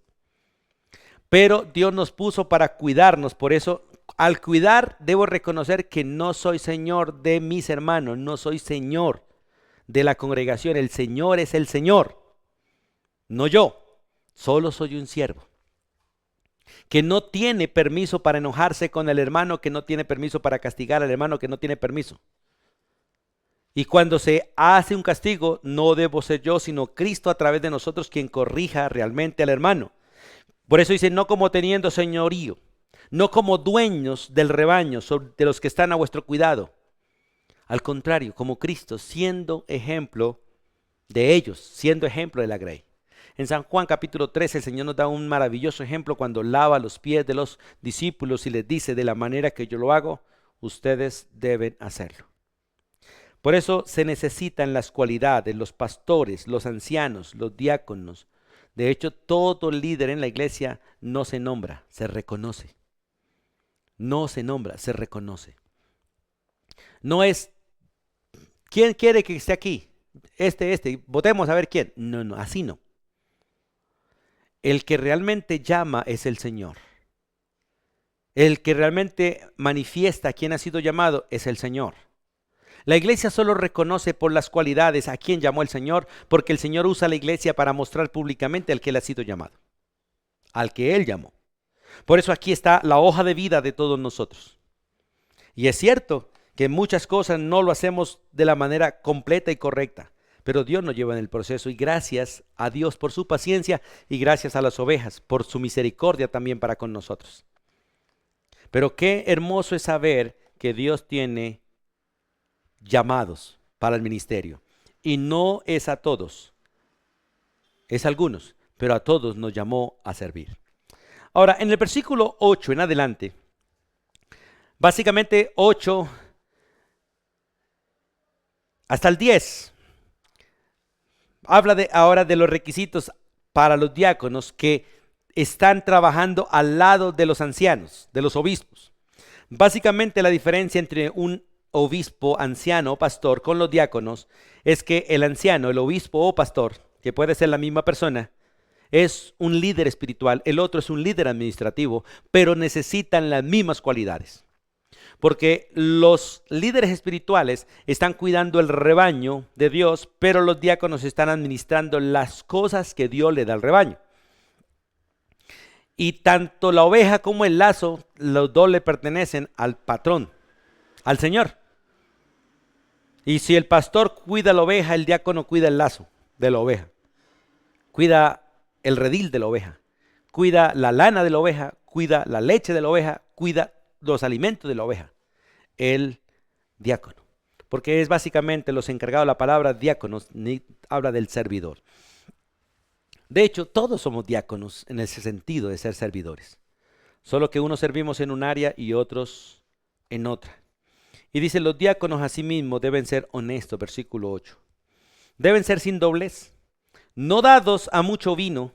Speaker 1: Pero Dios nos puso para cuidarnos, por eso al cuidar debo reconocer que no soy señor de mis hermanos, no soy señor de la congregación, el Señor es el Señor. No yo, solo soy un siervo, que no tiene permiso para enojarse con el hermano, que no tiene permiso para castigar al hermano, que no tiene permiso. Y cuando se hace un castigo, no debo ser yo, sino Cristo a través de nosotros quien corrija realmente al hermano. Por eso dice, no como teniendo señorío, no como dueños del rebaño, de los que están a vuestro cuidado. Al contrario, como Cristo, siendo ejemplo de ellos, siendo ejemplo de la grey. En San Juan capítulo 13 el Señor nos da un maravilloso ejemplo cuando lava los pies de los discípulos y les dice, de la manera que yo lo hago, ustedes deben hacerlo. Por eso se necesitan las cualidades, los pastores, los ancianos, los diáconos. De hecho, todo líder en la iglesia no se nombra, se reconoce. No se nombra, se reconoce. No es, ¿quién quiere que esté aquí? Votemos a ver quién. No, así no. El que realmente llama es el Señor. El que realmente manifiesta a quien ha sido llamado es el Señor. La iglesia solo reconoce por las cualidades a quien llamó el Señor, porque el Señor usa la iglesia para mostrar públicamente al que él ha sido llamado, al que él llamó. Por eso aquí está la hoja de vida de todos nosotros. Y es cierto que muchas cosas no lo hacemos de la manera completa y correcta. pero Dios nos lleva en el proceso y gracias a Dios por su paciencia y gracias a las ovejas por su misericordia también para con nosotros. Pero qué hermoso es saber que Dios tiene llamados para el ministerio y no es a todos, es a algunos, pero a todos nos llamó a servir. Ahora, en el versículo 8 en adelante, básicamente 8 hasta el 10, habla ahora de los requisitos para los diáconos que están trabajando al lado de los ancianos, de los obispos. Básicamente la diferencia entre un obispo, anciano o pastor con los diáconos es que el anciano, el obispo o pastor, que puede ser la misma persona, es un líder espiritual, el otro es un líder administrativo, pero necesitan las mismas cualidades. Porque los líderes espirituales están cuidando el rebaño de Dios, pero los diáconos están administrando las cosas que Dios le da al rebaño. Y tanto la oveja como el lazo, los dos le pertenecen al patrón, al Señor. Y si el pastor cuida la oveja, el diácono cuida el lazo de la oveja. Cuida el redil de la oveja, cuida la lana de la oveja, cuida la leche de la oveja, cuida los alimentos de la oveja, el diácono. Porque es básicamente los encargados, la palabra diáconos habla del servidor. De hecho, todos somos diáconos en ese sentido de ser servidores. Solo que unos servimos en un área y otros en otra. Y dice, los diáconos asimismo deben ser honestos, versículo 8. Deben ser sin doblez, no dados a mucho vino,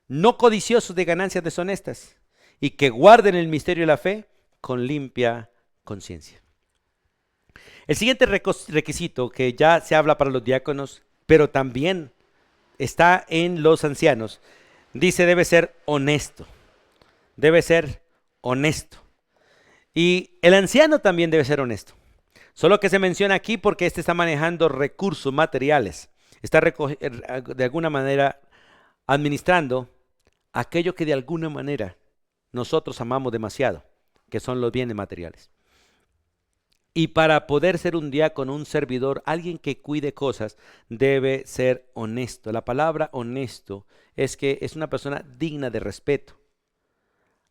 Speaker 1: no codiciosos de ganancias deshonestas, y que guarden el misterio de la fe con limpia conciencia. El siguiente requisito que ya se habla para los diáconos, pero también está en los ancianos, dice debe ser honesto, debe ser honesto. Y el anciano también debe ser honesto. Solo que se menciona aquí porque este está manejando recursos materiales, está de alguna manera administrando aquello que de alguna manera nosotros amamos demasiado, que son los bienes materiales. Y para poder ser un diácono, un servidor, alguien que cuide cosas, debe ser honesto. La palabra honesto es que es una persona digna de respeto.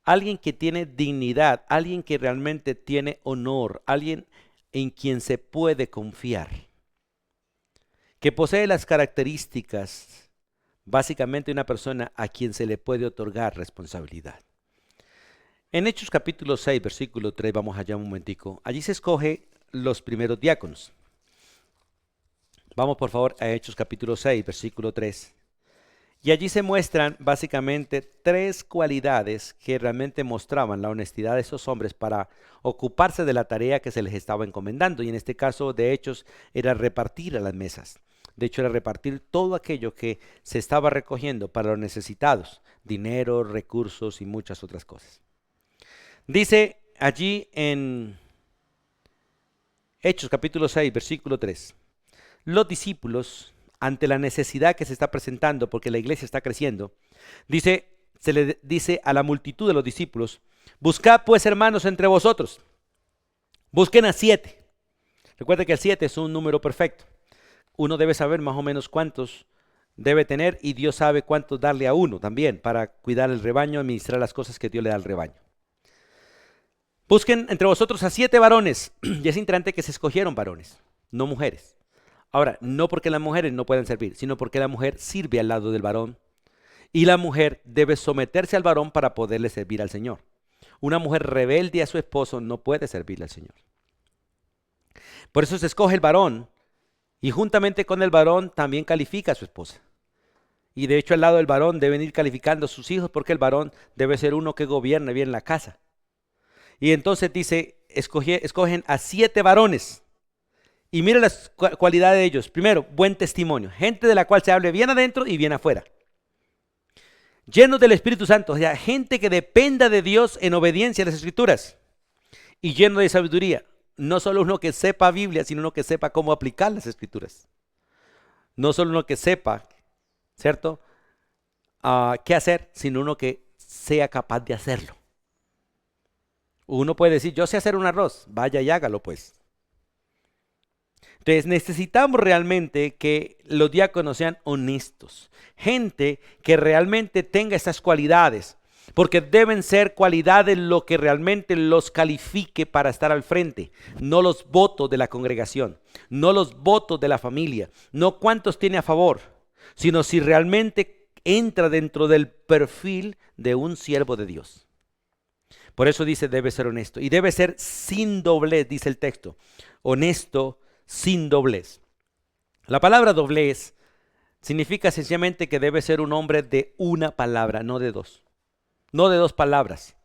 Speaker 1: Alguien que tiene dignidad, alguien que realmente tiene honor, alguien en quien se puede confiar. Que posee las características, básicamente una persona a quien se le puede otorgar responsabilidad. En Hechos capítulo 6, versículo 3, vamos allá un momentico. Allí se escoge los primeros diáconos. Vamos por favor a Hechos capítulo 6, versículo 3. Y allí se muestran básicamente tres cualidades que realmente mostraban la honestidad de esos hombres para ocuparse de la tarea que se les estaba encomendando. Y en este caso de Hechos era repartir a las mesas. De hecho era repartir todo aquello que se estaba recogiendo para los necesitados. Dinero, recursos y muchas otras cosas. Dice allí en Hechos capítulo 6, versículo 3. Los discípulos, ante la necesidad que se está presentando porque la iglesia está creciendo, se le dice a la multitud de los discípulos, buscad pues hermanos entre vosotros, busquen a 7. Recuerden que el 7 es un número perfecto. Uno debe saber más o menos cuántos debe tener y Dios sabe cuántos darle a uno también para cuidar el rebaño, administrar las cosas que Dios le da al rebaño. Busquen entre vosotros a 7 varones. Y es interesante que se escogieron varones, no mujeres. Ahora, no porque las mujeres no puedan servir, sino porque la mujer sirve al lado del varón. Y la mujer debe someterse al varón para poderle servir al Señor. Una mujer rebelde a su esposo no puede servirle al Señor. Por eso se escoge el varón. Y juntamente con el varón también califica a su esposa. Y de hecho al lado del varón deben ir calificando a sus hijos porque el varón debe ser uno que gobierne bien la casa. Y entonces dice, escogen a 7 varones. Y mira las cualidades de ellos. Primero, buen testimonio. Gente de la cual se hable bien adentro y bien afuera. Llenos del Espíritu Santo. O sea, gente que dependa de Dios en obediencia a las Escrituras. Y lleno de sabiduría. No solo uno que sepa Biblia, sino uno que sepa cómo aplicar las Escrituras. No solo uno que sepa, ¿cierto? Qué hacer, sino uno que sea capaz de hacerlo. Uno puede decir, yo sé hacer un arroz, vaya y hágalo pues. Entonces necesitamos realmente que los diáconos sean honestos, gente que realmente tenga estas cualidades, porque deben ser cualidades lo que realmente los califique para estar al frente, no los votos de la congregación, no los votos de la familia, no cuántos tiene a favor, sino si realmente entra dentro del perfil de un siervo de Dios. Por eso dice debe ser honesto y debe ser sin doblez, dice el texto, honesto, sin doblez. La palabra doblez significa sencillamente que debe ser un hombre de una palabra, no de dos. No de dos palabras,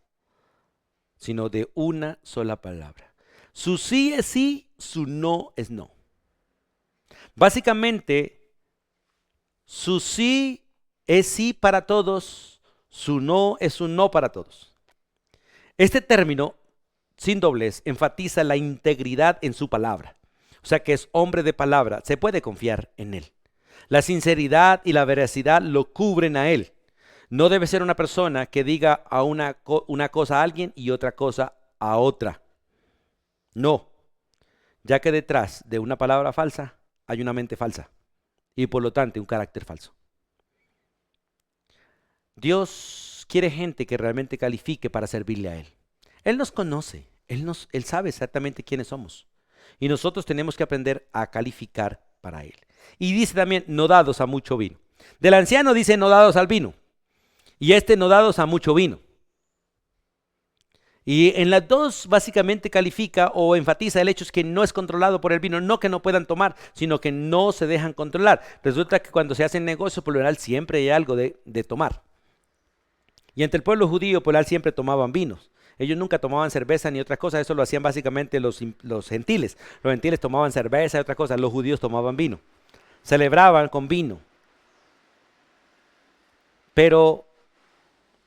Speaker 1: sino de una sola palabra. Su sí es sí, su no es no. Básicamente, su sí es sí para todos, su no es un no para todos. Este término, sin doblez, enfatiza la integridad en su palabra. O sea que es hombre de palabra, se puede confiar en él. La sinceridad y la veracidad lo cubren a él. No debe ser una persona que diga a una cosa a alguien y otra cosa a otra. No, ya que detrás de una palabra falsa hay una mente falsa y por lo tanto un carácter falso. Dios quiere gente que realmente califique para servirle a Él. Él nos conoce, Él sabe exactamente quiénes somos. Y nosotros tenemos que aprender a calificar para Él. Y dice también, no dados a mucho vino. Del anciano dice, no dados al vino. Y no dados a mucho vino. Y en las dos básicamente califica o enfatiza el hecho es que no es controlado por el vino, no que no puedan tomar, sino que no se dejan controlar. Resulta que cuando se hacen negocios, por lo general siempre hay algo de tomar. Y entre el pueblo judío, por lo general siempre tomaban vinos. Ellos nunca tomaban cerveza ni otra cosa, eso lo hacían básicamente los gentiles. Los gentiles tomaban cerveza y otra cosa, los judíos tomaban vino. Celebraban con vino. Pero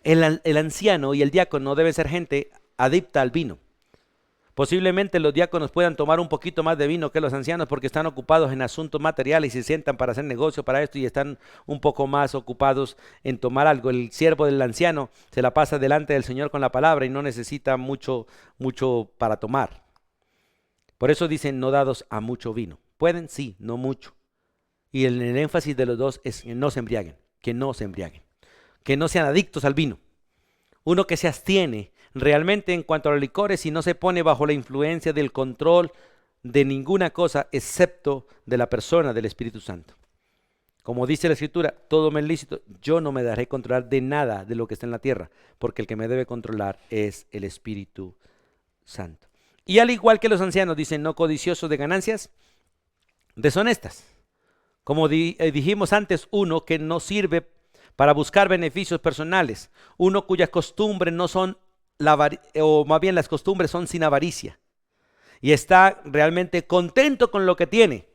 Speaker 1: el anciano y el diácono deben ser gente adicta al vino. Posiblemente los diáconos puedan tomar un poquito más de vino que los ancianos porque están ocupados en asuntos materiales y se sientan para hacer negocio para esto y están un poco más ocupados en tomar algo. El siervo del anciano se la pasa delante del Señor con la palabra y no necesita mucho para tomar. Por eso dicen no dados a mucho vino. Pueden, sí, no mucho. Y el énfasis de los dos es que no se embriaguen, que no se embriaguen, que no sean adictos al vino. Uno que se abstiene realmente en cuanto a los licores y no se pone bajo la influencia del control de ninguna cosa excepto de la persona del Espíritu Santo. Como dice la Escritura, todo me es lícito, yo no me dejaré controlar de nada de lo que está en la tierra, porque el que me debe controlar es el Espíritu Santo. Y al igual que los ancianos dicen, no codiciosos de ganancias deshonestas. Como dijimos antes, uno que no sirve para buscar beneficios personales, uno cuyas costumbres no son o más bien las costumbres son sin avaricia y está realmente contento con lo que tiene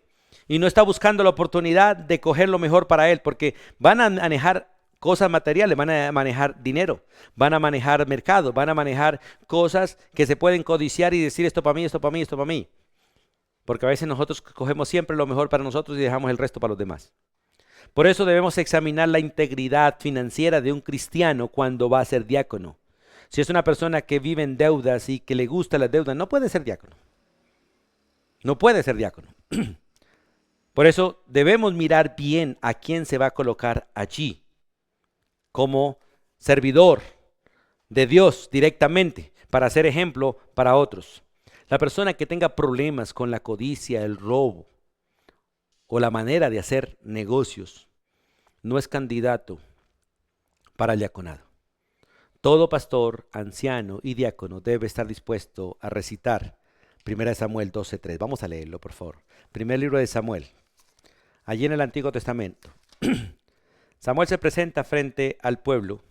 Speaker 1: y no está buscando la oportunidad de coger lo mejor para él, porque van a manejar cosas materiales, van a manejar dinero, van a manejar mercados, van a manejar cosas que se pueden codiciar y decir esto para mí, esto para mí, esto para mí, porque a veces nosotros cogemos siempre lo mejor para nosotros y dejamos el resto para los demás. Por eso debemos examinar la integridad financiera de un cristiano cuando va a ser diácono. Si es una persona que vive en deudas y que le gusta las deudas, no puede ser diácono. No puede ser diácono. Por eso debemos mirar bien a quién se va a colocar allí como servidor de Dios directamente para ser ejemplo para otros. La persona que tenga problemas con la codicia, el robo o la manera de hacer negocios no es candidato para el diaconado. Todo pastor, anciano y diácono debe estar dispuesto a recitar 1 Samuel 12:3. Vamos a leerlo, por favor. Primer libro de Samuel, allí en el Antiguo Testamento. Samuel se presenta frente al pueblo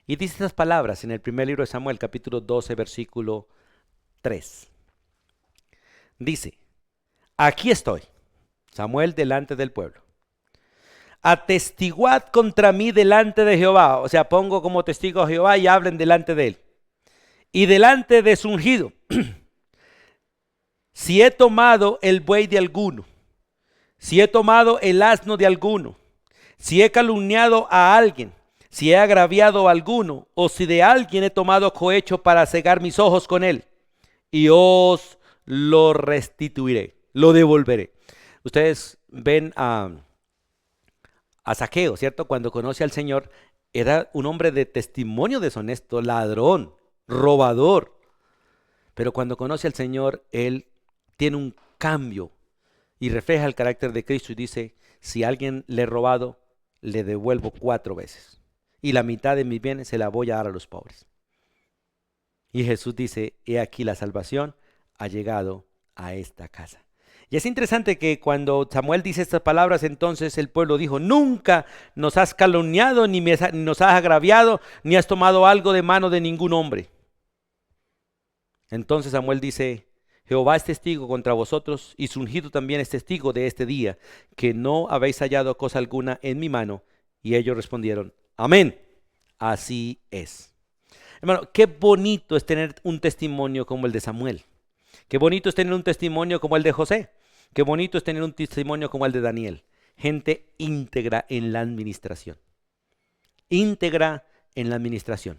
Speaker 1: y dice estas palabras en el primer libro de Samuel, capítulo 12, versículo 3. Dice, aquí estoy, Samuel delante del pueblo. Atestiguad contra mí delante de Jehová. O sea, pongo como testigo a Jehová y hablen delante de él. Y delante de su ungido. Si he tomado el buey de alguno, si he tomado el asno de alguno, si he calumniado a alguien, si he agraviado a alguno, o si de alguien he tomado cohecho para cegar mis ojos con él, y os lo restituiré. lo devolveré. Ustedes ven a Zaqueo, ¿cierto? Cuando conoce al Señor, era un hombre de testimonio deshonesto, ladrón, robador. Pero cuando conoce al Señor, él tiene un cambio y refleja el carácter de Cristo y dice, si a alguien le he robado, le devuelvo 4 veces. Y la mitad de mis bienes se la voy a dar a los pobres. Y Jesús dice, he aquí la salvación ha llegado a esta casa. Y es interesante que cuando Samuel dice estas palabras, entonces el pueblo dijo, nunca nos has calumniado, ni nos has agraviado, ni has tomado algo de mano de ningún hombre. Entonces Samuel dice, Jehová es testigo contra vosotros, y su ungido también es testigo de este día, que no habéis hallado cosa alguna en mi mano. Y ellos respondieron, amén, así es. Hermano, qué bonito es tener un testimonio como el de Samuel. Qué bonito es tener un testimonio como el de José. Qué bonito es tener un testimonio como el de Daniel. Gente íntegra en la administración. Íntegra en la administración.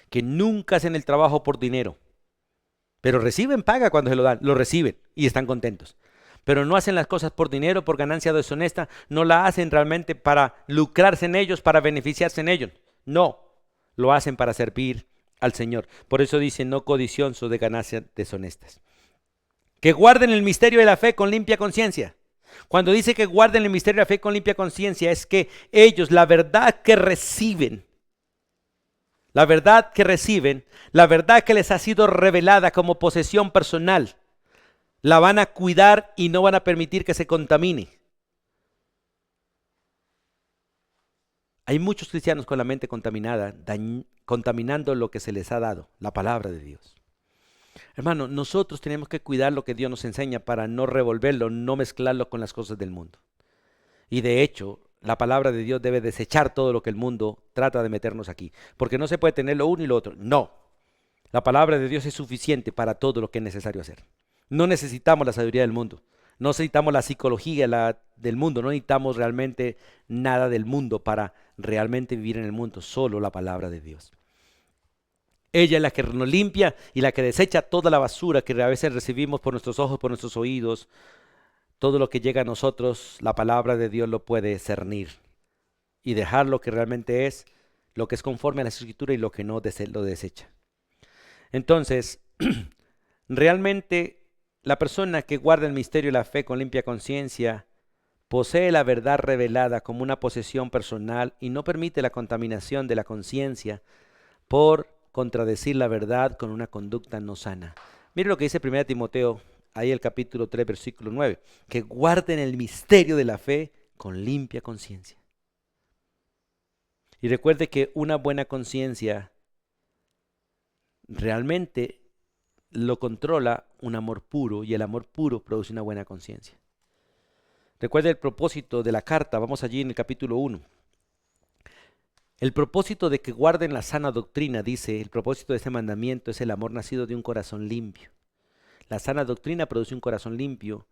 Speaker 1: Que nunca hacen el trabajo por dinero. Pero reciben paga cuando se lo dan. Lo reciben y están contentos. Pero no hacen las cosas por dinero, por ganancia deshonesta. No la hacen realmente para lucrarse en ellos, para beneficiarse en ellos. No, lo hacen para servir al Señor. Por eso dice, no codiciosos de ganancias deshonestas. Que guarden el misterio de la fe con limpia conciencia. Cuando dice que guarden el misterio de la fe con limpia conciencia, es que ellos, la verdad que reciben, la verdad que les ha sido revelada como posesión personal, la van a cuidar y no van a permitir que se contamine. Hay muchos cristianos con la mente contaminada, contaminando lo que se les ha dado, la palabra de Dios. Hermano, nosotros tenemos que cuidar lo que Dios nos enseña para no revolverlo, no mezclarlo con las cosas del mundo. Y de hecho, la palabra de Dios debe desechar todo lo que el mundo trata de meternos aquí. Porque no se puede tener lo uno y lo otro. No. La palabra de Dios es suficiente para todo lo que es necesario hacer. No necesitamos la sabiduría del mundo. No necesitamos la psicología del mundo. No necesitamos realmente nada del mundo para realmente vivir en el mundo. Solo la palabra de Dios. Ella es la que nos limpia y la que desecha toda la basura que a veces recibimos por nuestros ojos, por nuestros oídos. Todo lo que llega a nosotros, la palabra de Dios lo puede cernir y dejar lo que realmente es, lo que es conforme a la Escritura y lo que no lo desecha. Entonces, realmente la persona que guarda el misterio de la fe con limpia conciencia posee la verdad revelada como una posesión personal y no permite la contaminación de la conciencia por contradecir la verdad con una conducta no sana. Mire lo que dice 1 Timoteo, ahí el capítulo 3, versículo 9, que guarden el misterio de la fe con limpia conciencia. Y recuerde que una buena conciencia realmente lo controla un amor puro, y el amor puro produce una buena conciencia. Recuerde el propósito de la carta, vamos allí en el capítulo 1. El propósito de que guarden la sana doctrina, dice, el propósito de este mandamiento es el amor nacido de un corazón limpio. La sana doctrina produce un corazón limpio,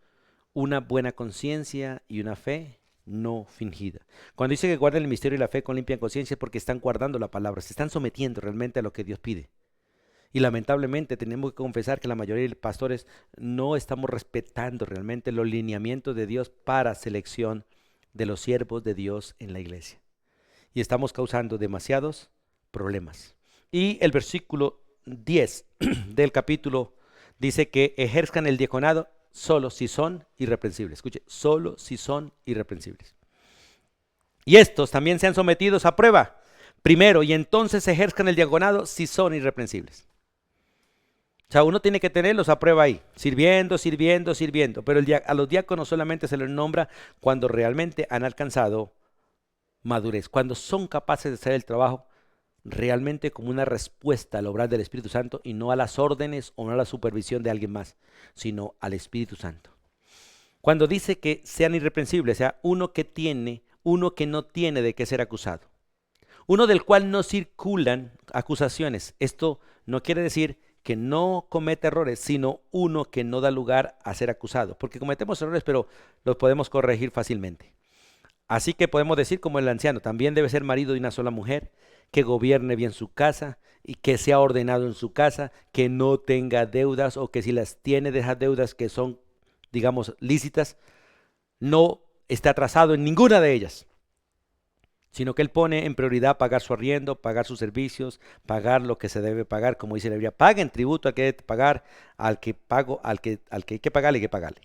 Speaker 1: una buena conciencia y una fe no fingida. Cuando dice que guarden el misterio y la fe con limpia conciencia es porque están guardando la palabra, se están sometiendo realmente a lo que Dios pide. Y lamentablemente tenemos que confesar que la mayoría de los pastores no estamos respetando realmente los lineamientos de Dios para selección de los siervos de Dios en la iglesia. Y estamos causando demasiados problemas. Y el versículo 10 del capítulo dice que ejerzcan el diaconado solo si son irreprensibles. Escuche, solo si son irreprensibles. Y estos también sean sometidos a prueba primero, y entonces ejerzcan el diaconado si son irreprensibles. O sea, uno tiene que tenerlos a prueba ahí, sirviendo. Pero a los diáconos solamente se les nombra cuando realmente han alcanzado madurez, cuando son capaces de hacer el trabajo realmente como una respuesta al obrar del Espíritu Santo y no a las órdenes o no a la supervisión de alguien más, sino al Espíritu Santo. Cuando dice que sean irreprensibles, o sea, uno que no tiene de qué ser acusado, uno del cual no circulan acusaciones. Esto no quiere decir que no comete errores, sino uno que no da lugar a ser acusado, porque cometemos errores, pero los podemos corregir fácilmente. Así que podemos decir como el anciano, también debe ser marido de una sola mujer, que gobierne bien su casa y que sea ordenado en su casa, que no tenga deudas, o que si las tiene, deja deudas que son digamos, lícitas, no está atrasado en ninguna de ellas, sino que él pone en prioridad pagar su arriendo, pagar sus servicios, pagar lo que se debe pagar, como dice la Biblia, paguen tributo al que hay que pagar, al que hay que pagarle, hay que pagarle.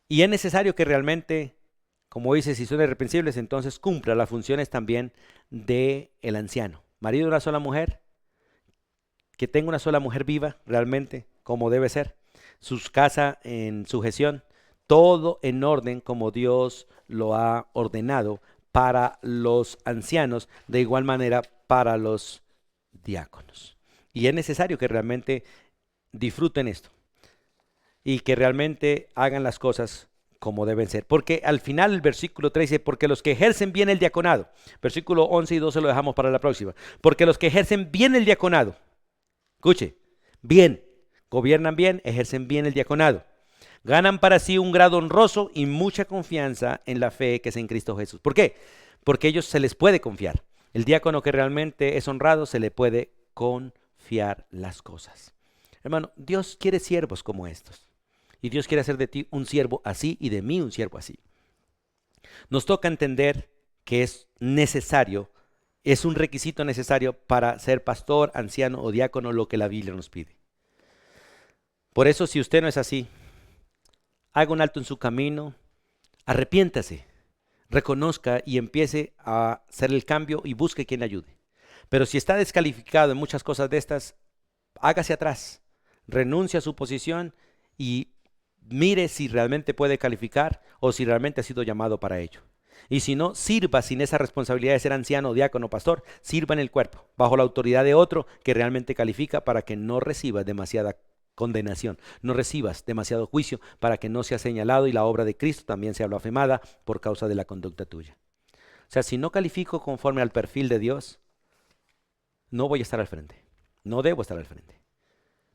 Speaker 1: Y es necesario que realmente, como dice, si son irreprensibles, entonces cumpla las funciones también del anciano. Marido de una sola mujer, que tenga una sola mujer viva, realmente, como debe ser. Sus casas en sujeción, todo en orden como Dios lo ha ordenado para los ancianos, de igual manera para los diáconos. Y es necesario que realmente disfruten esto y que realmente hagan las cosas como deben ser. Porque al final el versículo 3 dice, porque los que ejercen bien el diaconado, versículo 11 y 12 lo dejamos para la próxima, porque los que ejercen bien el diaconado, escuche, bien, gobiernan bien, ejercen bien el diaconado, ganan para sí un grado honroso y mucha confianza en la fe que es en Cristo Jesús. ¿Por qué? Porque a ellos se les puede confiar. El diácono que realmente es honrado se le puede confiar las cosas. Hermano, Dios quiere siervos como estos. Y Dios quiere hacer de ti un siervo así y de mí un siervo así. Nos toca entender que es necesario, es un requisito necesario para ser pastor, anciano o diácono, lo que la Biblia nos pide. Por eso, si usted no es así, haga un alto en su camino, arrepiéntase, reconozca y empiece a hacer el cambio y busque quien le ayude. Pero si está descalificado en muchas cosas de estas, hágase atrás, renuncie a su posición y mire si realmente puede calificar o si realmente ha sido llamado para ello. Y si no, sirva sin esa responsabilidad de ser anciano, diácono, pastor, sirva en el cuerpo, bajo la autoridad de otro que realmente califica para que no reciba demasiada condenación, no recibas demasiado juicio para que no sea señalado y la obra de Cristo también sea blasfemada por causa de la conducta tuya. O sea, si no califico conforme al perfil de Dios, no voy a estar al frente, no debo estar al frente,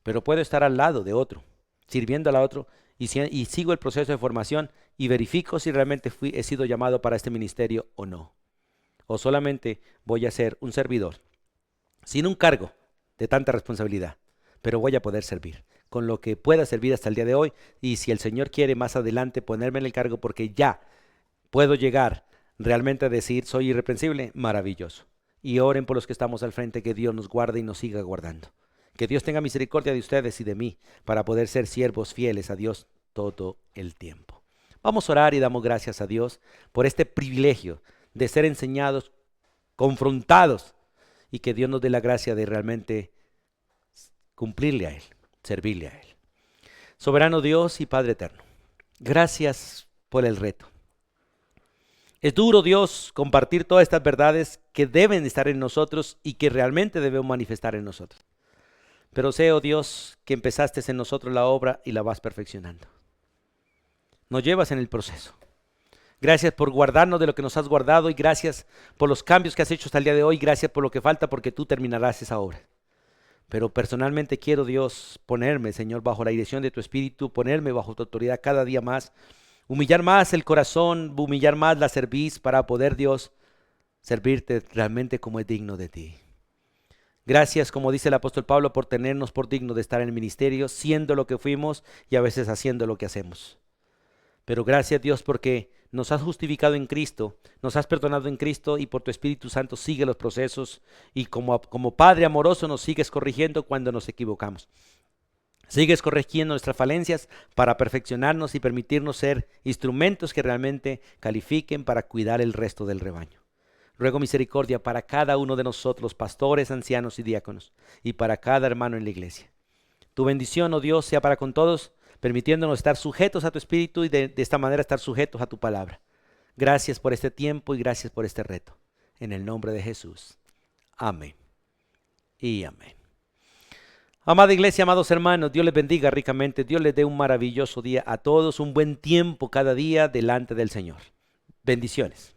Speaker 1: pero puedo estar al lado de otro, sirviendo al otro y sigo el proceso de formación y verifico si realmente he sido llamado para este ministerio o no. O solamente voy a ser un servidor, sin un cargo de tanta responsabilidad, pero voy a poder servir con lo que pueda servir hasta el día de hoy, y si el Señor quiere más adelante ponerme en el cargo porque ya puedo llegar realmente a decir soy irreprensible, maravilloso. Y oren por los que estamos al frente, que Dios nos guarde y nos siga guardando. Que Dios tenga misericordia de ustedes y de mí para poder ser siervos fieles a Dios todo el tiempo. Vamos a orar y damos gracias a Dios por este privilegio de ser enseñados, confrontados, y que Dios nos dé la gracia de realmente cumplirle a Él, servirle a Él. Soberano Dios y Padre eterno, gracias por el reto. Es duro, Dios, compartir todas estas verdades que deben estar en nosotros y que realmente debemos manifestar en nosotros. Pero sé, oh Dios, que empezaste en nosotros la obra y la vas perfeccionando. Nos llevas en el proceso. Gracias por guardarnos de lo que nos has guardado y gracias por los cambios que has hecho hasta el día de hoy. Gracias por lo que falta, porque tú terminarás esa obra. Pero personalmente quiero, Dios, ponerme, Señor, bajo la dirección de tu Espíritu, ponerme bajo tu autoridad cada día más, humillar más el corazón, humillar más la cerviz para poder, Dios, servirte realmente como es digno de ti. Gracias, como dice el apóstol Pablo, por tenernos por digno de estar en el ministerio, siendo lo que fuimos y a veces haciendo lo que hacemos. Pero gracias, Dios, porque nos has justificado en Cristo, nos has perdonado en Cristo y por tu Espíritu Santo sigue los procesos y como Padre amoroso nos sigues corrigiendo cuando nos equivocamos. Sigues corrigiendo nuestras falencias para perfeccionarnos y permitirnos ser instrumentos que realmente califiquen para cuidar el resto del rebaño. Ruego misericordia para cada uno de nosotros, pastores, ancianos y diáconos, y para cada hermano en la iglesia. Tu bendición, oh Dios, sea para con todos, permitiéndonos estar sujetos a tu Espíritu y de esta manera estar sujetos a tu palabra. Gracias por este tiempo y gracias por este reto. En el nombre de Jesús. Amén y amén. Amada iglesia, amados hermanos, Dios les bendiga ricamente. Dios les dé un maravilloso día a todos, un buen tiempo cada día delante del Señor. Bendiciones.